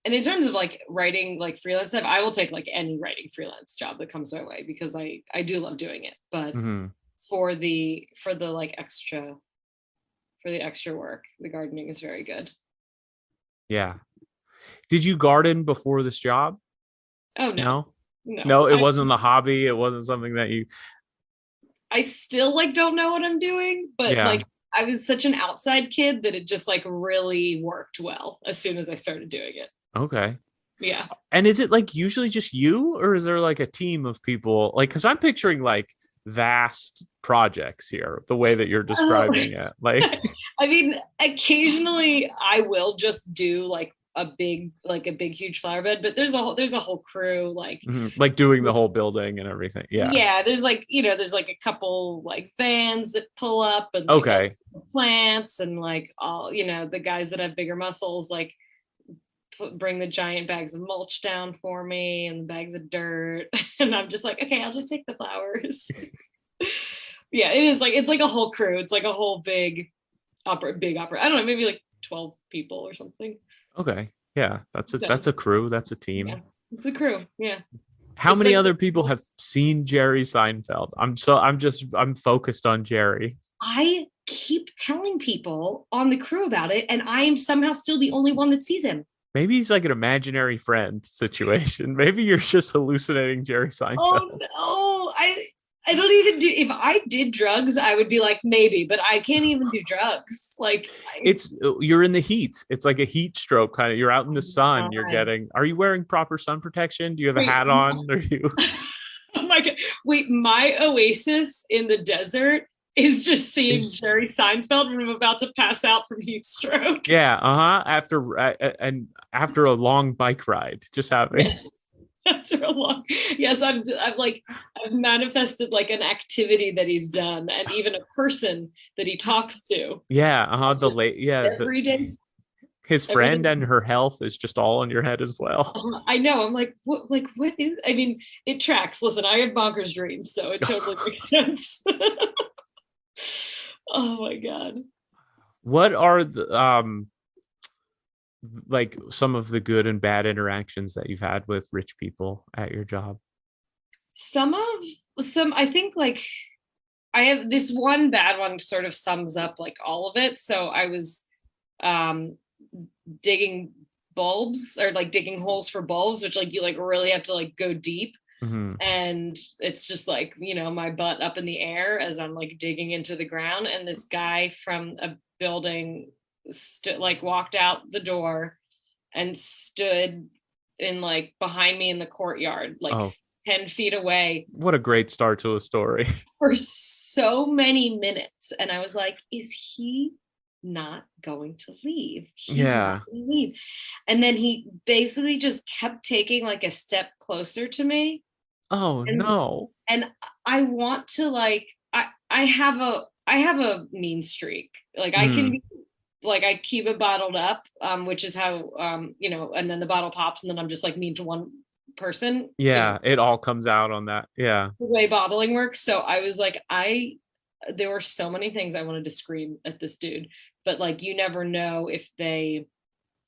and in terms of like writing like freelance stuff, I will take like any writing freelance job that comes my way because I do love doing it. But Hmm. for the like extra for the extra work, the gardening is very good. Yeah. Did you garden before this job? Oh no, No. no. No, it wasn't a hobby. It wasn't something that you, I still like don't know what I'm doing, but yeah. like I was such an outside kid that it just like really worked well as soon as I started doing it. Okay. Yeah. And is it like usually just you, or is there like a team of people? Like, because I'm picturing like vast projects here, the way that you're Oh, describing it. Like, I mean, occasionally I will just do like a big huge flower bed, but there's a whole crew like mhm, like doing the whole building and everything. Yeah. yeah, there's like there's like a couple like vans that pull up and like all Okay. the plants and like all the guys that have bigger muscles like bring the giant bags of mulch down for me and the bags of dirt and I'm just like, okay, I'll just take the flowers. Yeah, it is like it's like a whole crew. It's like a whole big opera. I don't know, maybe like 12 people or something. Okay. Yeah. So That's a crew. That's a yeah, team. it's a crew. Yeah, How it's many like other people have seen Jerry Seinfeld? I'm focused on Jerry. I keep telling people on the crew about it, and I am somehow still the only one that sees him. Maybe he's like an imaginary friend situation. Maybe you're just hallucinating Jerry Oh Seinfeld. no, I don't even do. If I did drugs, I would be like maybe, but I can't even do drugs. Like It's you're in the heat. It's like a heat stroke kind of. You're out in the sun. You're God. getting. Are you wearing proper sun protection? Do you have a Wait, hat on? Are you? oh my God. Wait, my oasis in the desert is just seeing Is Jerry Seinfeld when I'm about to pass out from heat stroke. yeah. Uh-huh. And after a long bike ride, just having. Yes. After a long, yes, I've manifested like an activity that he's done and even a person that he talks to. Yeah. Uh-huh. The late. Yeah. The Every day, his friend everything. and her health is just all in your head as well. I know. I'm like, what is? I mean, it tracks. Listen, I have bonkers dreams, so it totally makes sense. Oh my God. What are the like some of the good and bad interactions that you've had with rich people at your job? Some of some, I think like I have this one bad one sort of sums up like all of it. So I was um digging bulbs or like digging holes for bulbs, which like you like really have to like go deep. Hmm. And it's just like, my butt up in the air as I'm like digging into the ground. And this guy from a building like walked out the door and stood in like behind me in the courtyard, like Oh, 10 feet away what a great start to a story. for so many minutes. And I was like, is he not going to leave? He's not Yeah. going to leave. And then he basically just kept taking like a step closer to me. Oh And no. and I want to like I have a mean streak. Like I can Hmm. be like I keep it bottled up, which is how and then the bottle pops and then I'm just like mean to one person, Yeah, it all comes out on that. Yeah. the way bottling works. So I was like, there were so many things I wanted to scream at this dude, but like you never know if they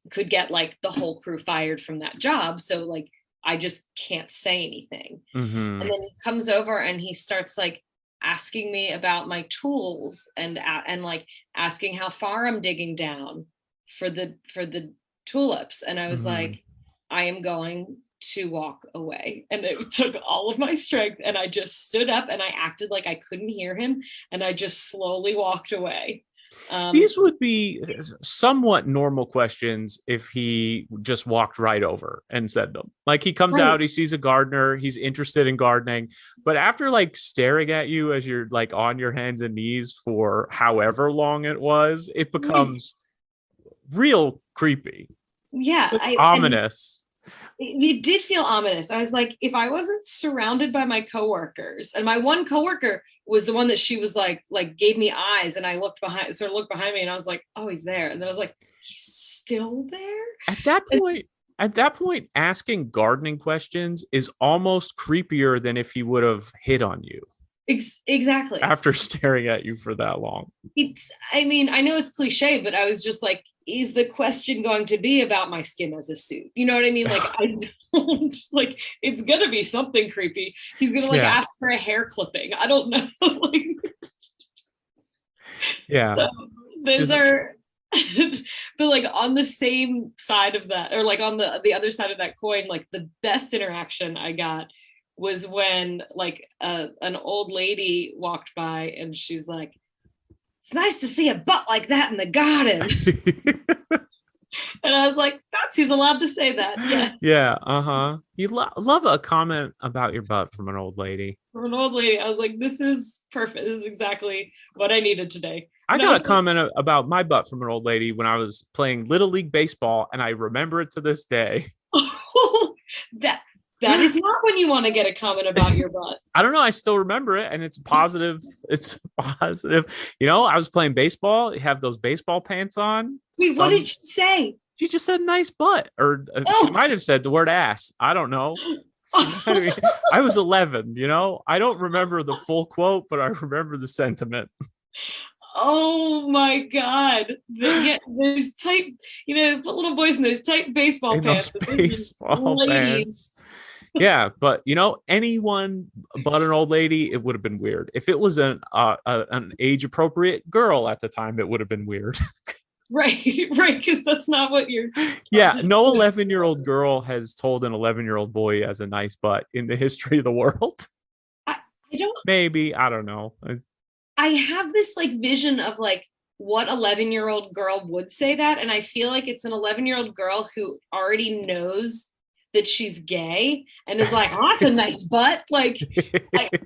could get like the whole crew fired from that job. So like I just can't say anything. And Hmm. then he comes over and he starts like asking me about my tools and like asking how far I'm digging down for the tulips. And I was Hmm. like, I am going to walk away. And it took all of my strength. And I just stood up and I acted like I couldn't hear him. And I just slowly walked away. These would be somewhat normal questions if he just walked right over and said them. Like he comes out, he sees a gardener, he's interested in gardening, but after like staring at you as you're like on your hands and knees for however long it was, it becomes real creepy. Yeah, it's ominous. It did feel ominous. I was like, if I wasn't surrounded by my coworkers, and my one coworker was the one that she was like gave me eyes, and I looked behind me, and I was like, oh, he's there. And then I was like, he's still there. At that point, asking gardening questions is almost creepier than if he would have hit on you. Exactly. After staring at you for that long. I know it's cliche, but I was just like, is the question going to be about my skin as a suit? You know what I mean? Like, I don't like, it's gonna be something creepy. He's gonna ask for a hair clipping. I don't know. Like, yeah. So those are, but like on the same side of that, or like on the other side of that coin, like the best interaction I got was when like an old lady walked by and she's like, it's nice to see a butt like that in the garden. And I was like, that's who's allowed to say that. Yeah. Yeah. You love a comment about your butt from an old lady. From an old lady. I was like, this is perfect. This is exactly what I needed today. I got a comment about my butt from an old lady when I was playing Little League Baseball, and I remember it to this day. That is not when you want to get a comment about your butt. I don't know. I still remember it, and it's positive. It's positive. You know, I was playing baseball. You have those baseball pants on. Wait, what did she say? She just said nice butt, or she might have said the word ass. I don't know. I was 11, you know? I don't remember the full quote, but I remember the sentiment. Oh my God. Those tight, little boys in those tight baseball pants. Baseball pants. Yeah, but anyone but an old lady, it would have been weird. If it was an age appropriate girl at the time, it would have been weird. Right, because that's not what you're. Yeah, no 11-year-old girl has told an 11-year-old boy he has a nice butt in the history of the world. I don't. Maybe, I don't know. I have this like vision of like what 11-year-old girl would say that, and I feel like it's an 11-year-old girl who already knows that she's gay and is like, oh, that's a nice butt. Like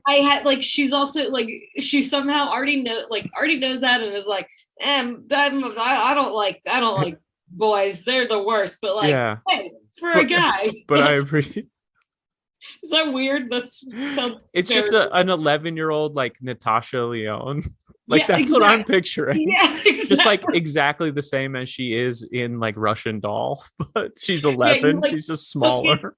I had like, she's also like, she somehow already knows that and is like, I don't like boys. They're the worst, but like, yeah. Hey, a guy. But I appreciate. Is that weird? It's just an 11-year-old like Natasha Lyonne. Like that's exactly what I'm picturing. Yeah, exactly. Just like exactly the same as she is in like Russian Doll, but she's 11. Yeah, she's just smaller.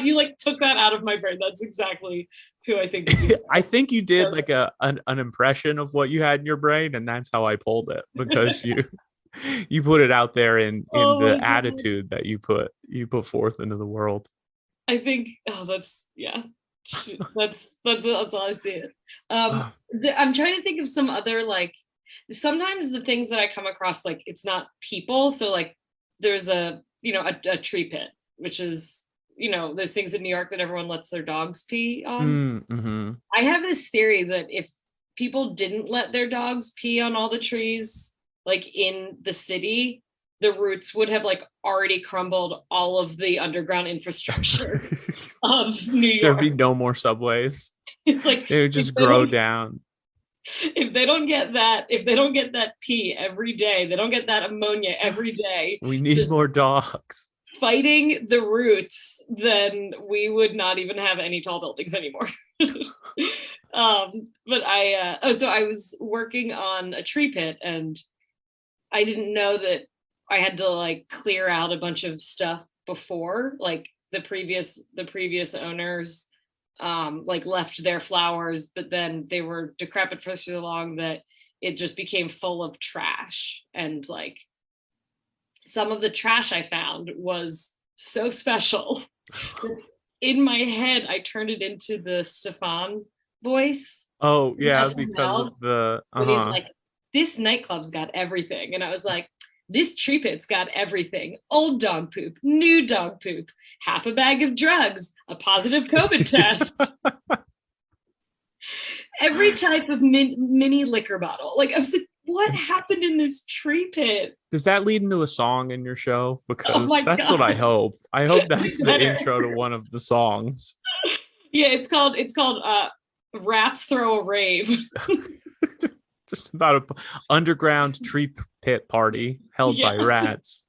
You like took that out of my brain. That's exactly who I think. I think you did like an impression of what you had in your brain, and that's how I pulled it, because you put it out there in the attitude that you put forth into the world. I think that's all I see it. I'm trying to think of some other like, sometimes the things that I come across, like it's not people. So like there's a tree pit, which is, there's things in New York that everyone lets their dogs pee on. Mm-hmm. I have this theory that if people didn't let their dogs pee on all the trees, like in the city, the roots would have like already crumbled all of the underground infrastructure of New York. There'd be no more subways. It's like they would just grow down. If they don't get that pee every day, they don't get that ammonia every day. We need more dogs fighting the roots, then we would not even have any tall buildings anymore. But so I was working on a tree pit, and I didn't know that I had to like clear out a bunch of stuff before, like the previous owners like left their flowers, but then they were decrepit for so long that it just became full of trash. And like some of the trash I found was so special. In my head, I turned it into the Stefan voice. Oh yeah, because of the when he's like, this nightclub's got everything. And I was like, This tree pit's got everything: old dog poop, new dog poop, half a bag of drugs, a positive COVID test, every type of mini liquor bottle. Like, I was like, what happened in this tree pit? Does that lead into a song in your show? Because that's God. what I hope. I hope that's the intro to one of the songs. Yeah, it's called Rats Throw a Rave. Just about an underground tree pit party held by rats.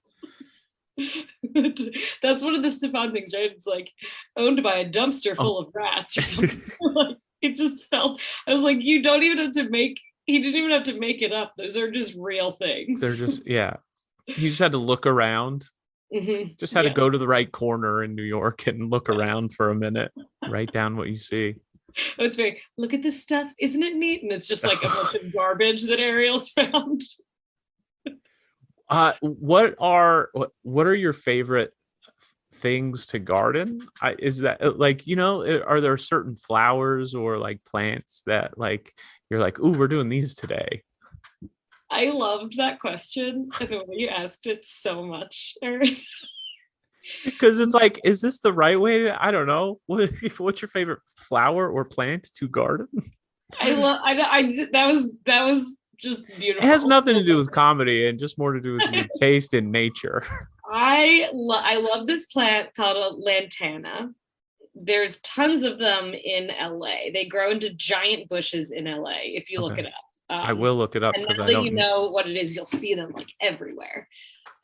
That's one of the Stefan things, right? It's like owned by a dumpster full of rats or something. Like, it just felt, I was like, you don't even have to make, he didn't even have to make it up. Those are just real things. They're just, yeah. You just had to look around. Mm-hmm. Just had to go to the right corner in New York and look around for a minute. Write down what you see. Oh, it's very, look at this stuff. Isn't it neat? And it's just like a bunch of garbage that Ariel's found. What are your favorite things to garden? Is that like, are there certain flowers or like plants that like you're like, ooh, we're doing these today? I loved that question and the way you asked it so much, Aaron. Because it's like, is this the right way to, I don't know. What's your favorite flower or plant to garden? That was just beautiful. It has nothing to do with comedy and just more to do with your taste in nature. I love this plant called a lantana. There's tons of them in LA. They grow into giant bushes in LA if you look it up. I will look it up because I don't know what it is. You'll see them like everywhere.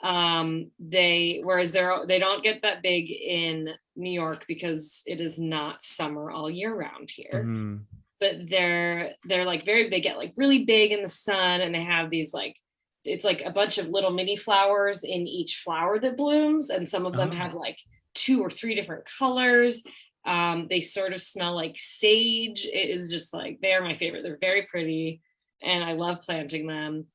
They don't get that big in New York because it is not summer all year round here. Mm-hmm. But they're like they get like really big in the sun, and they have these like, it's like a bunch of little mini flowers in each flower that blooms, and some of them have like 2 or 3 different colors. They sort of smell like sage. It is just like, they're my favorite. They're very pretty, and I love planting them.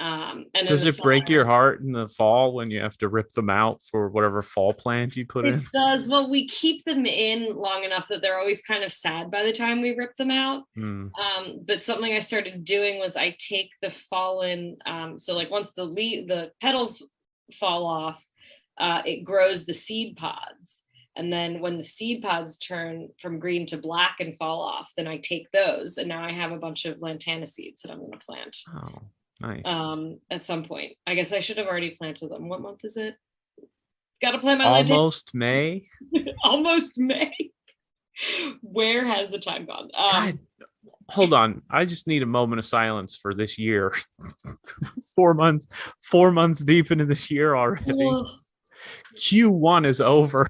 And does it break your heart in the fall when you have to rip them out for whatever fall plant you put in? It does. Well, we keep them in long enough that they're always kind of sad by the time we rip them out. But something I started doing was I take the fallen, so like once the petals fall off, it grows the seed pods. And then when the seed pods turn from green to black and fall off, then I take those. And now I have a bunch of lantana seeds that I'm going to plant. Oh, nice. At some point. I guess I should have already planted them. What month is it? Got to plant my almost May. Almost May. Where has the time gone? God, hold on. I just need a moment of silence for this year. 4 months deep into this year already. Q1 is over.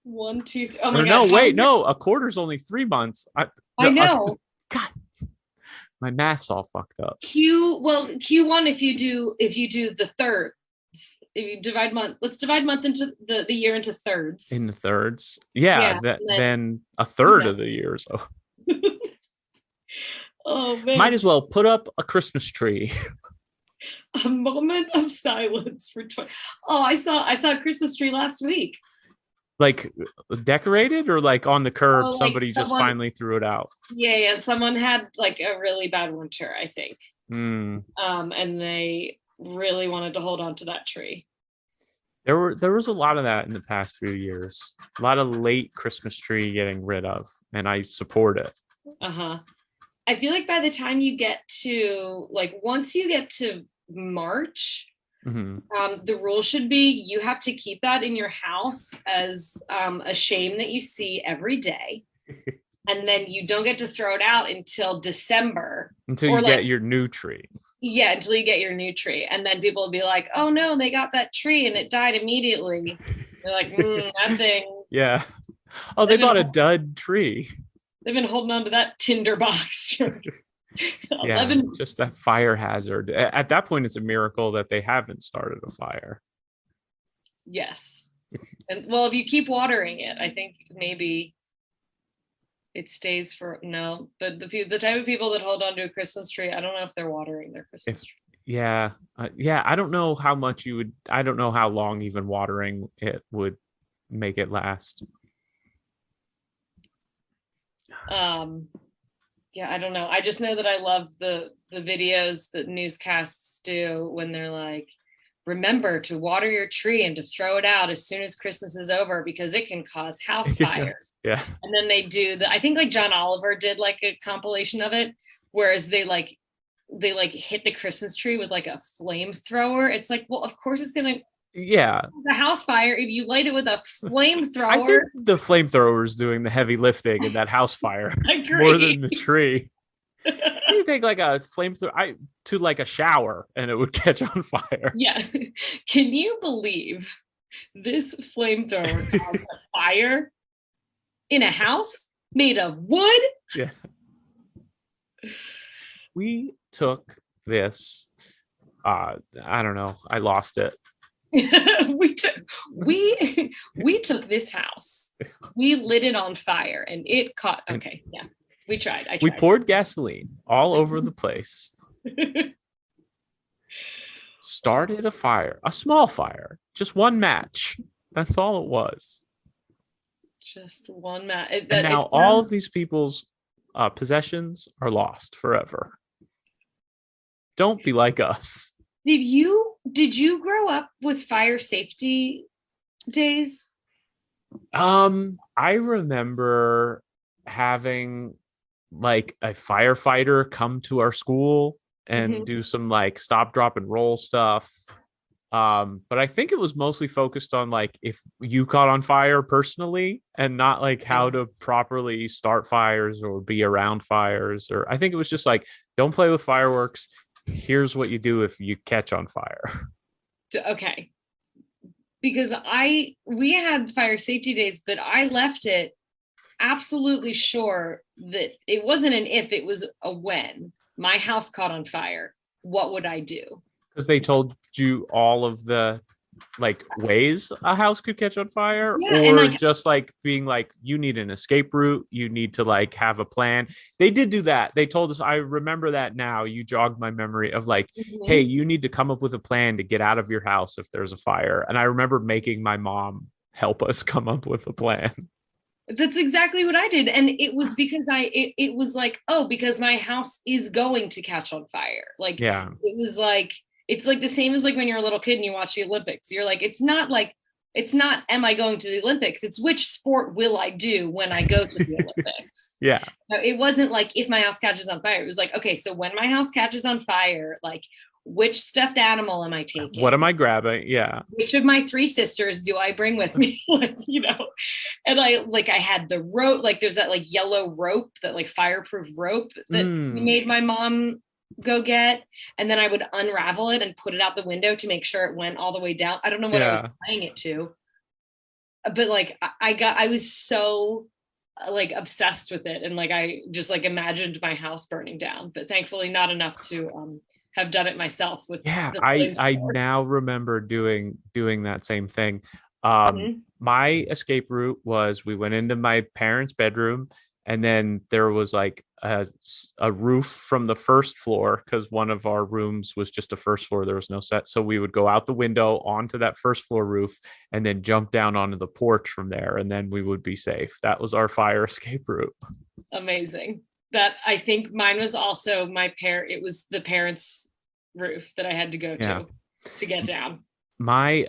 1, 2, 3. Oh my God. No. A quarter's only 3 months. I know. God, my math's all fucked up. Q1 if you do the thirds. If you divide let's divide month into the year into thirds. In the thirds, then a third of the year or so. Oh man! Might as well put up a Christmas tree. A moment of silence for 20. Oh, I saw a Christmas tree last week. Like decorated or like on the curb? Somebody just finally threw it out. Yeah. Someone had like a really bad winter, I think. And they really wanted to hold on to that tree. There was a lot of that in the past few years. A lot of late Christmas tree getting rid of, and I support it. I feel like by the time you get to once you get to March, the rule should be you have to keep that in your house as a shame that you see every day. And then you don't get to throw it out until December. Until you get your new tree. Yeah, until you get your new tree. And then people will be like, oh no, they got that tree and it died immediately. They're like, that thing. Yeah. Oh, they bought a dud tree. They've been holding on to that tinder box. Just that fire hazard. At that point, it's a miracle that they haven't started a fire. Yes. And well, if you keep watering it, I think maybe it stays for but the type of people that hold on to a Christmas tree, I don't know if they're watering their Christmas tree. Yeah. I don't know how much I don't know how long even watering it would make it last. I don't know. I just know that I love the videos that newscasts do when they're like, remember to water your tree and to throw it out as soon as Christmas is over because it can cause house fires. Yeah. And then they do I think like John Oliver did like a compilation of it, whereas they hit the Christmas tree with like a flamethrower. It's like, well, of course it's gonna the house fire if you light it with a flamethrower. I think the flamethrower is doing the heavy lifting in that house fire more than the tree. You take like a flamethrower to like a shower and it would catch on fire. Yeah. Can you believe this flamethrower caused a fire in a house made of wood? Yeah. We took this. I don't know. I lost it. we took this house. We lit it on fire and it caught. Okay. Yeah. We tried. We poured gasoline all over the place. Started a fire, a small fire, just one match. That's all it was. Just one match. And now all of these people's possessions are lost forever. Don't be like us. Did you grow up with fire safety days? I remember having like a firefighter come to our school and do some like stop, drop, and roll stuff. But I think it was mostly focused on like if you caught on fire personally and not like how to properly start fires or be around fires. Or I think it was just like, don't play with fireworks. Here's what you do if you catch on fire. Okay. Because we had fire safety days, but I left it absolutely sure that it wasn't an if, it was a when my house caught on fire. What would I do? Because they told you all of the like ways a house could catch on fire, yeah, or like, just like being like, you need an escape route, you need to like have a plan. They did do that. They told us, I remember that now. You jogged my memory of like, hey, you need to come up with a plan to get out of your house if there's a fire. And I remember making my mom help us come up with a plan. That's exactly what I did. And it was because it was like, oh, because my house is going to catch on fire. Like, yeah, it was like, it's like the same as like when you're a little kid and you watch the Olympics. You're like, it's not, am I going to the Olympics? It's which sport will I do when I go to the Olympics? Yeah. So it wasn't like if my house catches on fire. It was like, okay, so when my house catches on fire, like which stuffed animal am I taking? What am I grabbing? Yeah. Which of my 3 sisters do I bring with me? Like, you know, and I had the rope, like there's that like yellow rope, that like fireproof rope that we made my mom go get. And then I would unravel it and put it out the window to make sure it went all the way down. I don't know what I was tying it to, but like I was so like obsessed with it. And like, I just like imagined my house burning down, but thankfully not enough to, have done it myself with I now remember doing that same thing. My escape route was we went into my parents' bedroom, and then there was like a roof from the first floor, because one of our rooms was just a first floor, there was no set, so we would go out the window onto that first floor roof and then jump down onto the porch from there, and then we would be safe. That was our fire escape route. Amazing. That I think mine was also it was the parents' roof that I had to go to get down. My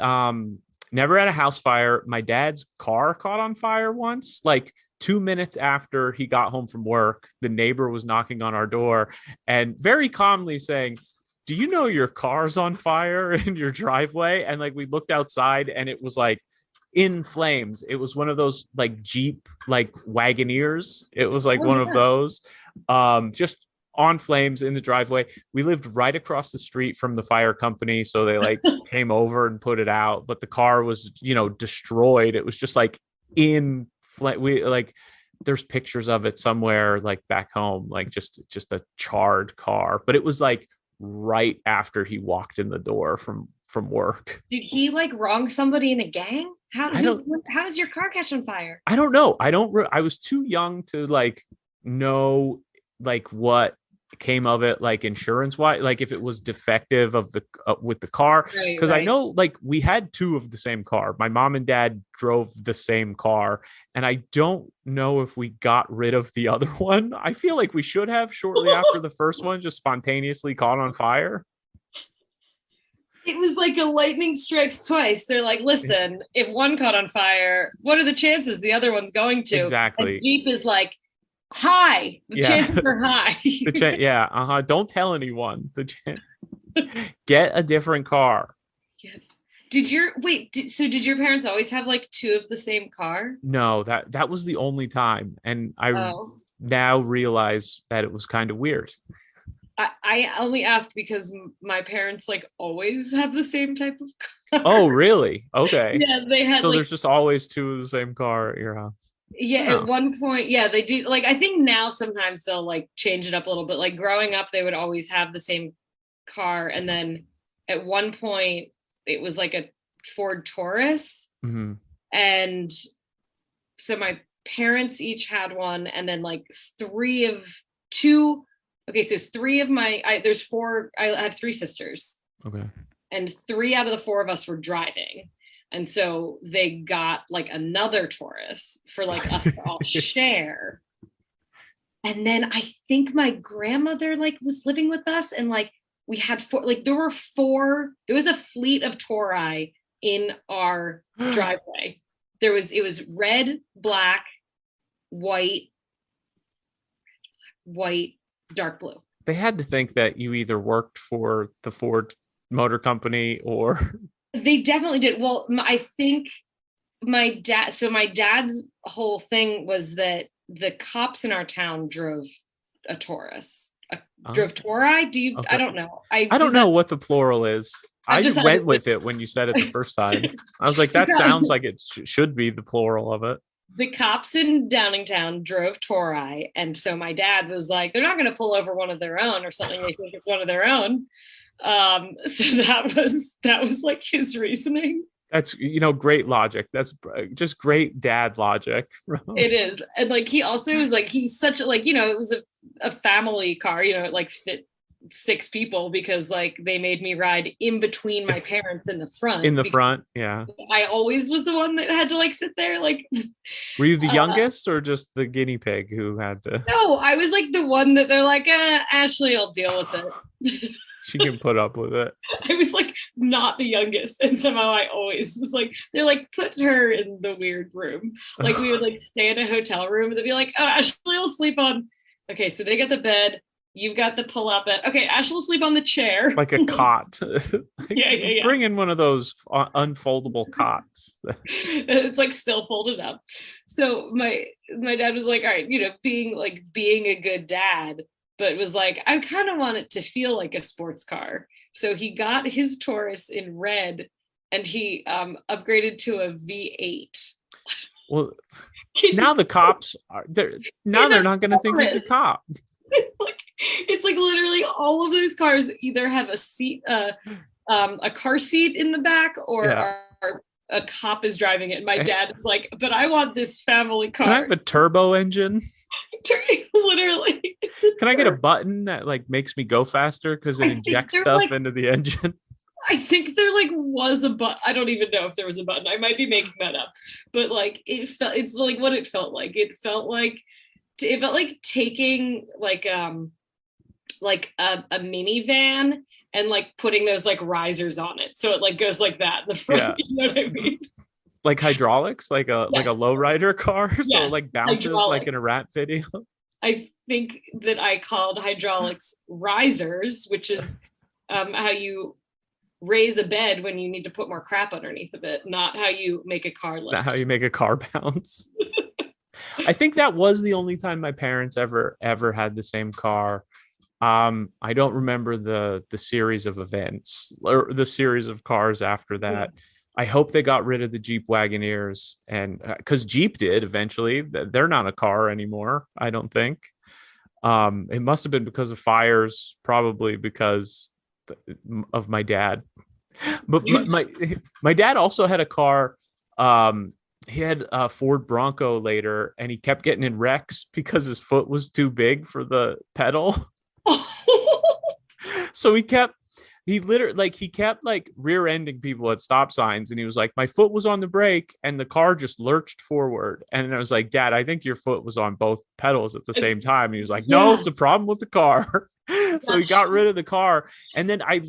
never had a house fire. My dad's car caught on fire once, like 2 minutes after he got home from work. The neighbor was knocking on our door and very calmly saying, do you know your car's on fire in your driveway? And like we looked outside and it was like in flames. It was one of those like Jeep like Wagoneers. It was like one of those, just on flames in the driveway. We lived right across the street from the fire company, so they like came over and put it out, but the car was, you know, destroyed. It was just like in we like there's pictures of it somewhere like back home, like just a charred car, but it was like right after he walked in the door from work. Did he like wrong somebody in a gang? How does your car catch on fire? I don't know. I was too young to like know like what came of it, like insurance wise, like if it was defective of the with the car, because I know like we had 2 of the same car. My mom and dad drove the same car, and I don't know if we got rid of the other one. I feel like we should have shortly after the first one just spontaneously caught on fire. it was like a lightning strikes twice. They're like, listen, if one caught on fire, what are the chances the other one's going to? Exactly. And Jeep is like, high. The chances are high. Don't tell anyone. Get a different car. Yeah. Did your parents always have like two of the same car? No, that was the only time. And I now realize that it was kind of weird. I only ask because my parents like always have the same type of car. Oh, really? Okay. Yeah, they had. So there's just always two of the same car at your house. Yeah, at one point, yeah, they do. Like, I think now sometimes they'll like change it up a little bit. Like growing up, they would always have the same car, and then at one point, it was like a Ford Taurus, and so my parents each had one, and then like three of my there's four. I have three sisters. Okay. And three out of the four of us were driving. And so they got like another Taurus for like us to all share. And then I think my grandmother like was living with us, and like we had there was a fleet of Tauri in our driveway. It was red, black, white, dark blue. They had to think that you either worked for the Ford Motor Company or... They definitely did. Well, I think my dad's whole thing was that the cops in our town drove a Taurus. Drove Tauri? Okay. I don't know. I don't know what the plural is. I just went with it when you said it the first time. I was like, that sounds like it should be the plural of it. The cops in Downingtown drove Tauri, and so my dad was like, they're not going to pull over one of their own or something. They think it's one of their own. So that was like his reasoning. That's, great logic. That's just great dad logic. It is. And like, he also was like, he's such a, like, it was a family car, it like fit 6 people because like they made me ride in between my parents in the front. Yeah. I always was the one that had to like sit there. Like, were you the youngest or just the guinea pig who had to? No, I was like the one that they're like, Ashley will deal with it. She can put up with it. I was like not the youngest, and somehow I always was like, they're like, put her in the weird room. Like we would like stay in a hotel room and they'd be like, oh, Ashley will sleep on. Okay, so they got the bed. You've got the pull-up bed. Okay, Ashley will sleep on the chair. Like a cot. Yeah. Bring in one of those unfoldable cots. It's like still folded up. So my dad was like, all right, being a good dad, but was like, I kind of want it to feel like a sports car. So he got his Taurus in red, and he upgraded to a V8. Well, now the cops they're not going to think he's a cop. It's like literally all of those cars either have a seat, a car seat in the back, or a cop is driving it. My dad is like, but I want this family car. Can I have a turbo engine? Literally. Can I get a button that like makes me go faster because it injects stuff into the engine? I think there like was a button. I don't even know if there was a button. I might be making that up, but like it's like what it felt like. It felt like taking like a minivan and like putting those like risers on it, so it like goes like that in the front. Yeah. You know what I mean? Like hydraulics, like a lowrider car, so it like bounces like in a rap video. I think that I called hydraulics risers, which is how you raise a bed when you need to put more crap underneath of it, not how you make a car lift. Not how you make a car bounce. I think that was the only time my parents ever had the same car. I don't remember the series of events or the series of cars after that. I hope they got rid of the Jeep Wagoneers, and because Jeep did eventually. They're not a car anymore, I don't think. It must have been because of fires, probably because of my dad. But my dad also had a car. He had a Ford Bronco later, and he kept getting in wrecks because his foot was too big for the pedal. So he kept he literally like he kept like rear-ending people at stop signs, and he was like, my foot was on the brake and the car just lurched forward. And I was like, Dad, I think your foot was on both pedals at the same time. And he was like, no, it's a problem with the car. So he got rid of the car. And then I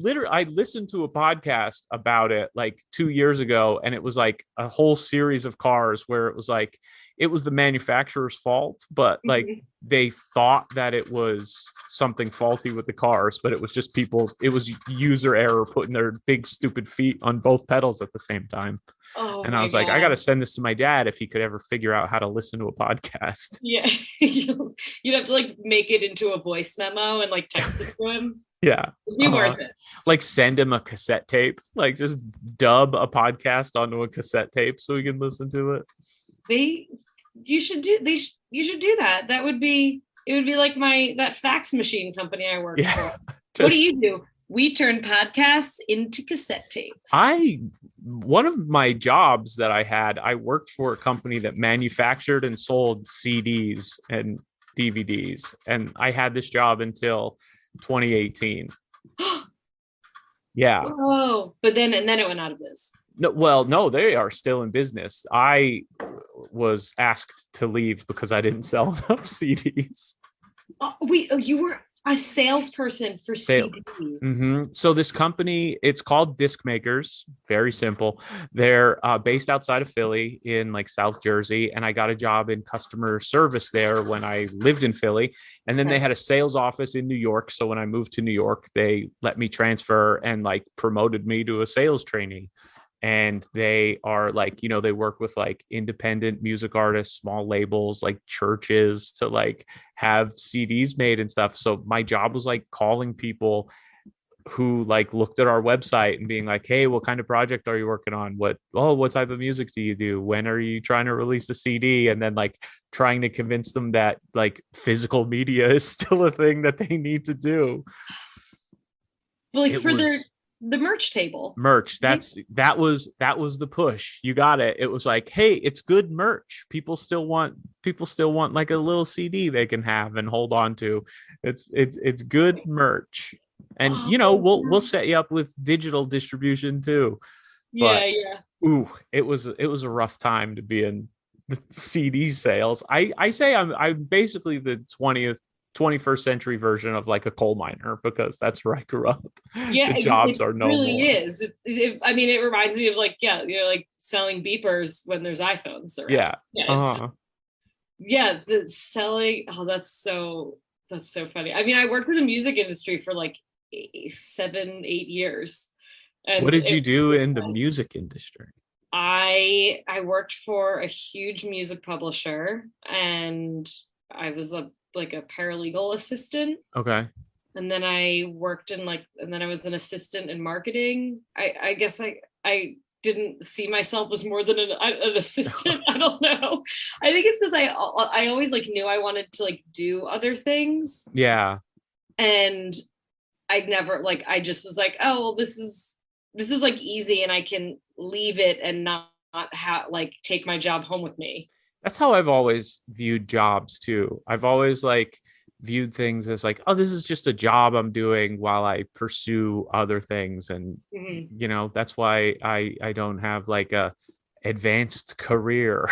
listened to a podcast about it like 2 years ago, and it was like a whole series of cars where it was like it was the manufacturer's fault, but like they thought that it was something faulty with the cars, but it was just people, it was user error putting their big stupid feet on both pedals at the same time. Oh, and I was like, I got to send this to my dad if he could ever figure out how to listen to a podcast. Yeah. You'd have to like make it into a voice memo and like text it to him. Yeah. It'd be worth it. Like send him a cassette tape, like just dub a podcast onto a cassette tape so he can listen to it. You should do that. It would be like that fax machine company I work for. What do? We turn podcasts into cassette tapes. One of my jobs that I worked for a company that manufactured and sold CDs and DVDs. And I had this job until 2018. Yeah. Oh, but then it went out of business. No, they are still in business. I was asked to leave because I didn't sell enough CDs. You were a salesperson for CDs. Mm-hmm. So this company, it's called Disc Makers. Very simple. They're based outside of Philly in like South Jersey. And I got a job in customer service there when I lived in Philly. And then they had a sales office in New York. So when I moved to New York, they let me transfer and like promoted me to a sales trainee. And they are like, they work with like independent music artists, small labels, like churches to like have CDs made and stuff. So my job was like calling people who like looked at our website and being like, hey, what kind of project are you working on? What type of music do you do? When are you trying to release a CD? And then like trying to convince them that like physical media is still a thing that they need to do. Like the merch table. That was the push. You got it. It was like, hey, it's good merch. People still want like a little CD they can have and hold on to. It's good merch. And we'll set you up with digital distribution too. But, it was a rough time to be in the CD sales. I say I'm basically the 21st century version of like a coal miner because that's where I grew up. Yeah, the jobs are no really more. Is. It reminds me of like, like selling beepers when there's iPhones around. The selling. Oh, that's so funny. I mean, I worked in the music industry for like 7-8 years. And what did you do in the music industry? I worked for a huge music publisher, and I was like a paralegal assistant. Okay. And then I worked and then I was an assistant in marketing. I guess I didn't see myself as more than an assistant. I don't know. I think it's because I always like knew I wanted to like do other things. Yeah. And I'd never I just was like, oh, well, this is like easy and I can leave it and not take my job home with me. That's how I've always viewed jobs too. I've always like viewed things as like, oh, this is just a job I'm doing while I pursue other things. And, that's why I don't have like a advanced career.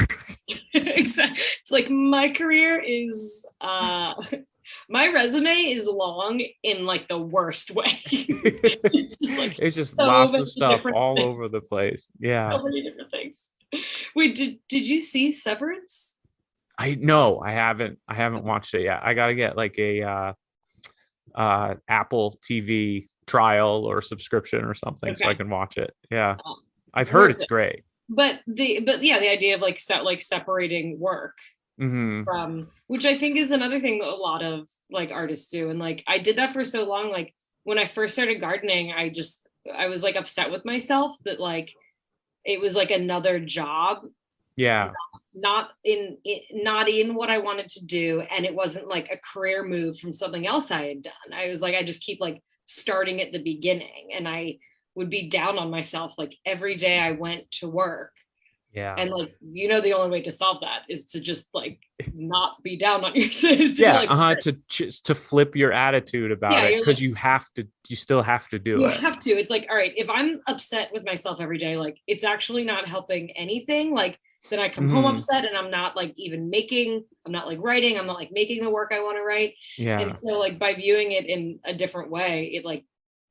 Exactly. It's like my career is, my resume is long in like the worst way. It's just so lots of stuff all things. Over the place. Yeah. So many different things. Wait, did you see Severance? No, I haven't watched it yet. I gotta get like a Apple TV trial or subscription or something so I can watch it. Yeah. I've heard it's great. But the idea of like separating work from, which I think is another thing that a lot of like artists do. And like I did that for so long. Like when I first started gardening, I was like upset with myself that like it was like another job. Yeah. Not in what I wanted to do. And it wasn't like a career move from something else I had done. I was like, I just keep like starting at the beginning, and I would be down on myself. Like every day I went to work, Yeah. And like, the only way to solve that is to just like not be down on yourself. Yeah. To flip your attitude about Yeah, it, you're because like, you still have to do you it. have to. It's like, all right, if I'm upset with myself every day, like it's actually not helping anything. Like then I come home upset and I'm not like I'm not like writing, I'm not like making the work I want to write. Yeah. And so like by viewing it in a different way,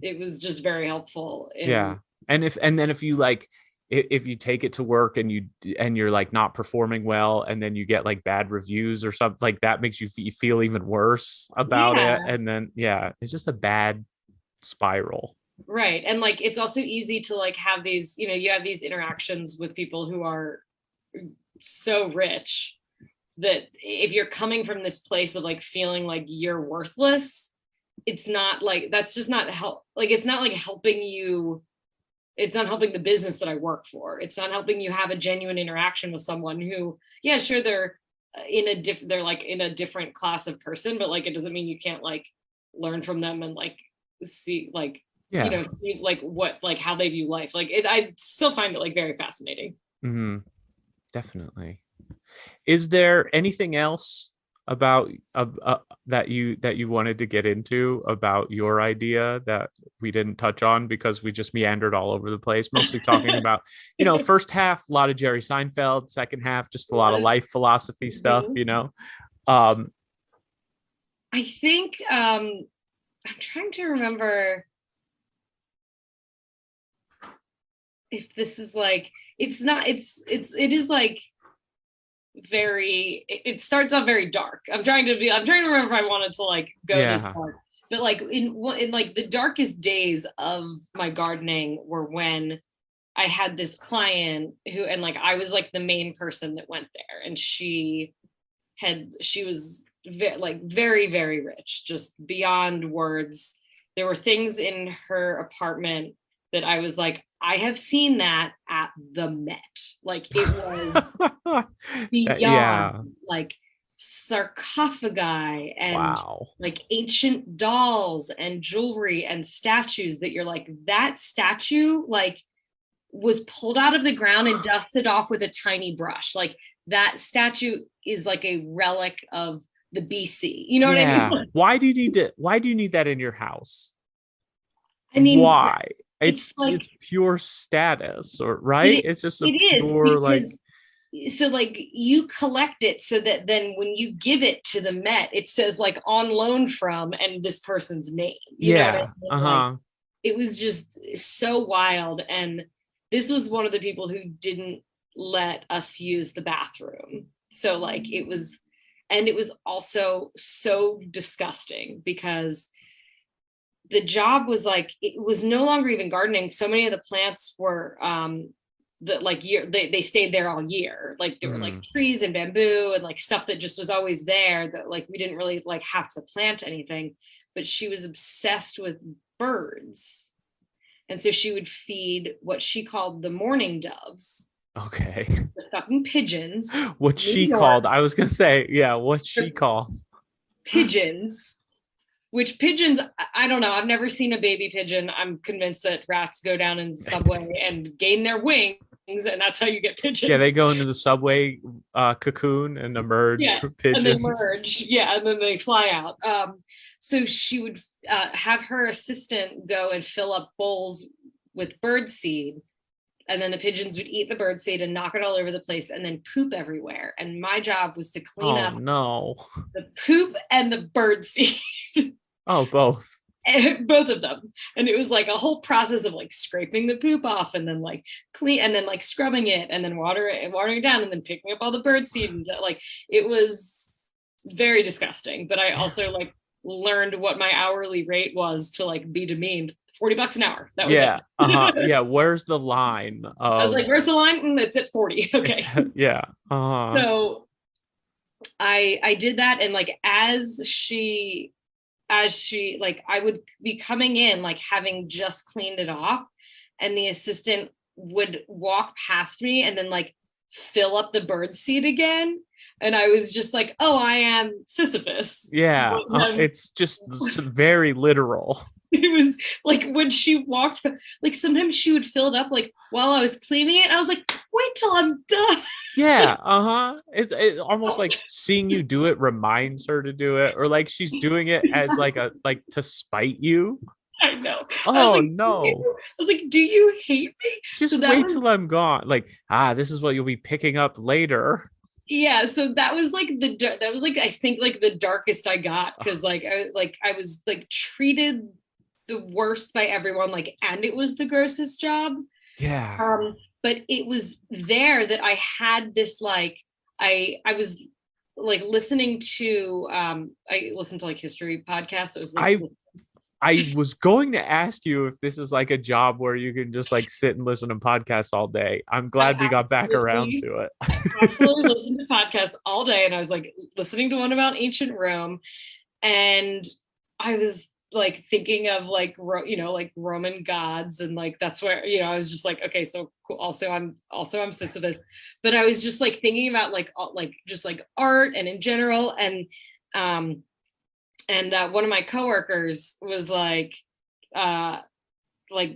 it was just very helpful. Yeah. And then if you like, if you take it to work and you're like not performing well, and then you get like bad reviews or something, like that makes you feel even worse about it. And then, yeah, it's just a bad spiral. Right. And like, it's also easy to like have these, you have these interactions with people who are so rich that if you're coming from this place of like feeling like you're worthless, it's not like, that's just not help. Like, it's not like helping you. It's not helping the business that I work for. It's not helping you have a genuine interaction with someone who, yeah, sure, they're like in a different class of person, but like, it doesn't mean you can't like learn from them and like see like, see like what, like how they view life. Like I still find it like very fascinating. Mm-hmm. Definitely. Is there anything else about that you wanted to get into about your idea that we didn't touch on, because we just meandered all over the place, mostly talking about, first half, a lot of Jerry Seinfeld, second half, just a lot of life philosophy stuff, I think I'm trying to remember if this is like, it is like it starts off very dark. I'm trying to remember if I wanted to like go this dark, but like in like the darkest days of my gardening were when I had this client who, and like I was like the main person that went there, and she was very, very rich, just beyond words. There were things in her apartment that I was like, I have seen that at the Met. Like it was beyond like sarcophagi and like ancient dolls and jewelry and statues that you're like, that statue like was pulled out of the ground and dusted off with a tiny brush. Like that statue is like a relic of the BC. You know what I mean? Why do you need that in your house? I mean, why? It's pure status, or right? It's just a pure like. So like you collect it so that then when you give it to the Met, it says like on loan from and this person's name. You know what I mean? Like, it was just so wild. And this was one of the people who didn't let us use the bathroom. So like it was also so disgusting because the job was like, it was no longer even gardening. So many of the plants were that like they stayed there all year. Like there were like trees and bamboo and like stuff that just was always there that like we didn't really like have to plant anything. But she was obsessed with birds. And so she would feed what she called the mourning doves. Okay. The fucking pigeons. What she called, I was going to say, what she called. Pigeons. Which pigeons, I don't know. I've never seen a baby pigeon. I'm convinced that rats go down in the subway and gain their wings, and that's how you get pigeons. Yeah, they go into the subway cocoon and emerge pigeons. And they merge. Yeah, and then they fly out. So she would have her assistant go and fill up bowls with bird seed, and then the pigeons would eat the bird seed and knock it all over the place and then poop everywhere. And my job was to clean up the poop and the bird seed. Oh, both. Both of them. And it was like a whole process of like scraping the poop off and then like clean and then like scrubbing it and then watering it down and then picking up all the bird seed. And like it was very disgusting. But I also like learned what my hourly rate was to like be demeaned. $40 an hour. That was it. Yeah. Where's the line? I was like, where's the line? It's at 40. Okay. Yeah. So I did that. And like, as she like, I would be coming in, like having just cleaned it off, and the assistant would walk past me and then like fill up the bird seed again. And I was just like, oh, I am Sisyphus. Yeah. It's just very literal. It was like when she walked, like sometimes she would fill it up like while I was cleaning it. I was like, wait till I'm done. Yeah, it's almost like seeing you do it reminds her to do it, or like she's doing it as like to spite you. I know. Oh no. I was like, do you hate me? So Just that wait was, till I'm gone. Like, this is what you'll be picking up later. yeah. So that was like that was like, I think like the darkest I got. Cause like, I was like treated the worst by everyone, like, and it was the grossest job. Yeah. But it was there that I had this, like, I was like listening to, I listened to like history podcasts. It was like, I was going to ask you if this is like a job where you can just like sit and listen to podcasts all day. I'm glad we got back around to it. I absolutely listened to podcasts all day, and I was like listening to one about ancient Rome, and I was like thinking of like like Roman gods, and like that's where I was just like, okay, so cool. Also I'm Sisyphus, but I was just like thinking about like just like art and in general, and one of my coworkers was like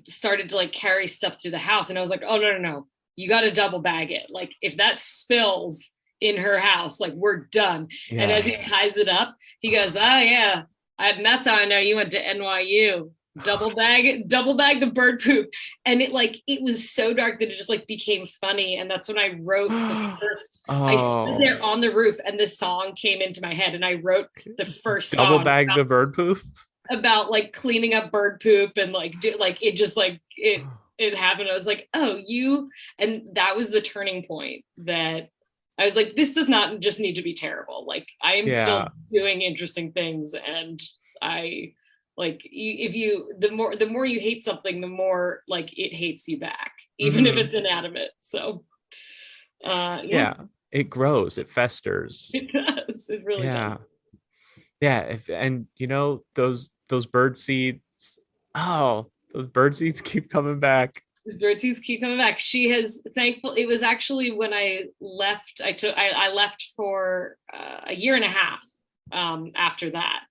started to like carry stuff through the house, and I was like, oh no, you got to double bag it. Like if that spills in her house, like we're done. Yeah. And as he ties it up, he goes, oh yeah, and that's how I know you went to NYU. Double bag the bird poop. And it was so dark that it just like became funny. And that's when I wrote the first. I stood there on the roof, and this song came into my head, and I wrote the first double song bag the bird poop about like cleaning up bird poop, and like it just like it happened. I was like, oh, and that was the turning point that I was like, this does not just need to be terrible. Like I am still doing interesting things, and I like the more you hate something, the more like it hates you back, even if it's inanimate. So it grows, it festers. It does. It really does. Yeah, and those bird seeds. Oh, those bird seeds keep coming back. Those bird seeds keep coming back. She has thankful. It was actually when I left. I left for a year and a half after that,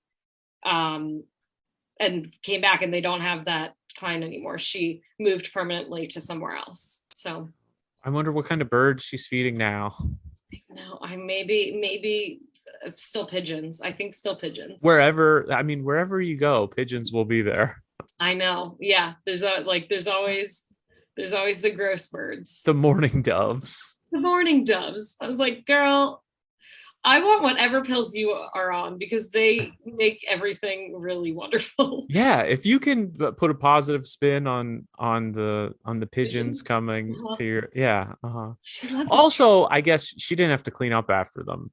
and came back, and they don't have that client anymore. She moved permanently to somewhere else. So I wonder what kind of birds she's feeding now. No, I maybe still pigeons. I think still pigeons. Wherever you go, pigeons will be there. I know. Yeah. There's always the gross birds. The mourning doves. The mourning doves. I was like, girl, I want whatever pills you are on, because they make everything really wonderful. Yeah, if you can put a positive spin on the pigeons coming to your Also, I guess she didn't have to clean up after them.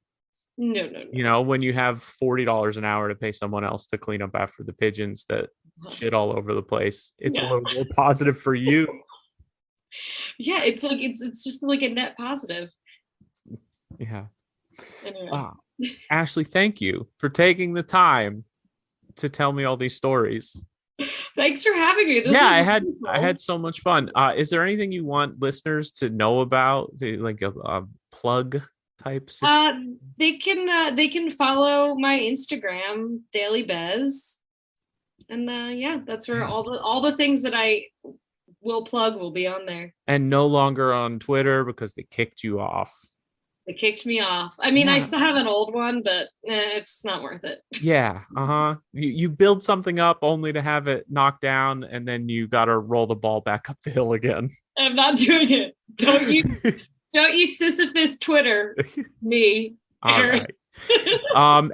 No. When you have $40 an hour to pay someone else to clean up after the pigeons that shit all over the place, it's a little more positive for you. Yeah, it's like it's just like a net positive. Yeah. Anyway. Ashley, thank you for taking the time to tell me all these stories. Thanks for having me. I had so much fun. Is there anything you want listeners to know about, like a plug type situation? They can follow my Instagram, Daily Bez, and that's where all the things that I will plug will be on there. And no longer on Twitter because they kicked you off. They kicked me off. I mean, I still have an old one, but it's not worth it. Yeah. You build something up only to have it knocked down, and then you got to roll the ball back up the hill again. I'm not doing it. Don't you Sisyphus Twitter me. All right.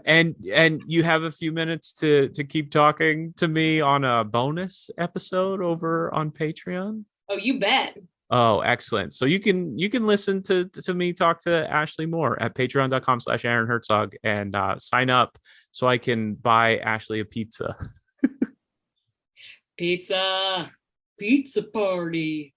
And you have a few minutes to keep talking to me on a bonus episode over on Patreon. Oh, you bet. Oh, excellent. So you can listen to me talk to Ashley more at patreon.com/Aaron Hertzog and sign up so I can buy Ashley a pizza. Pizza party.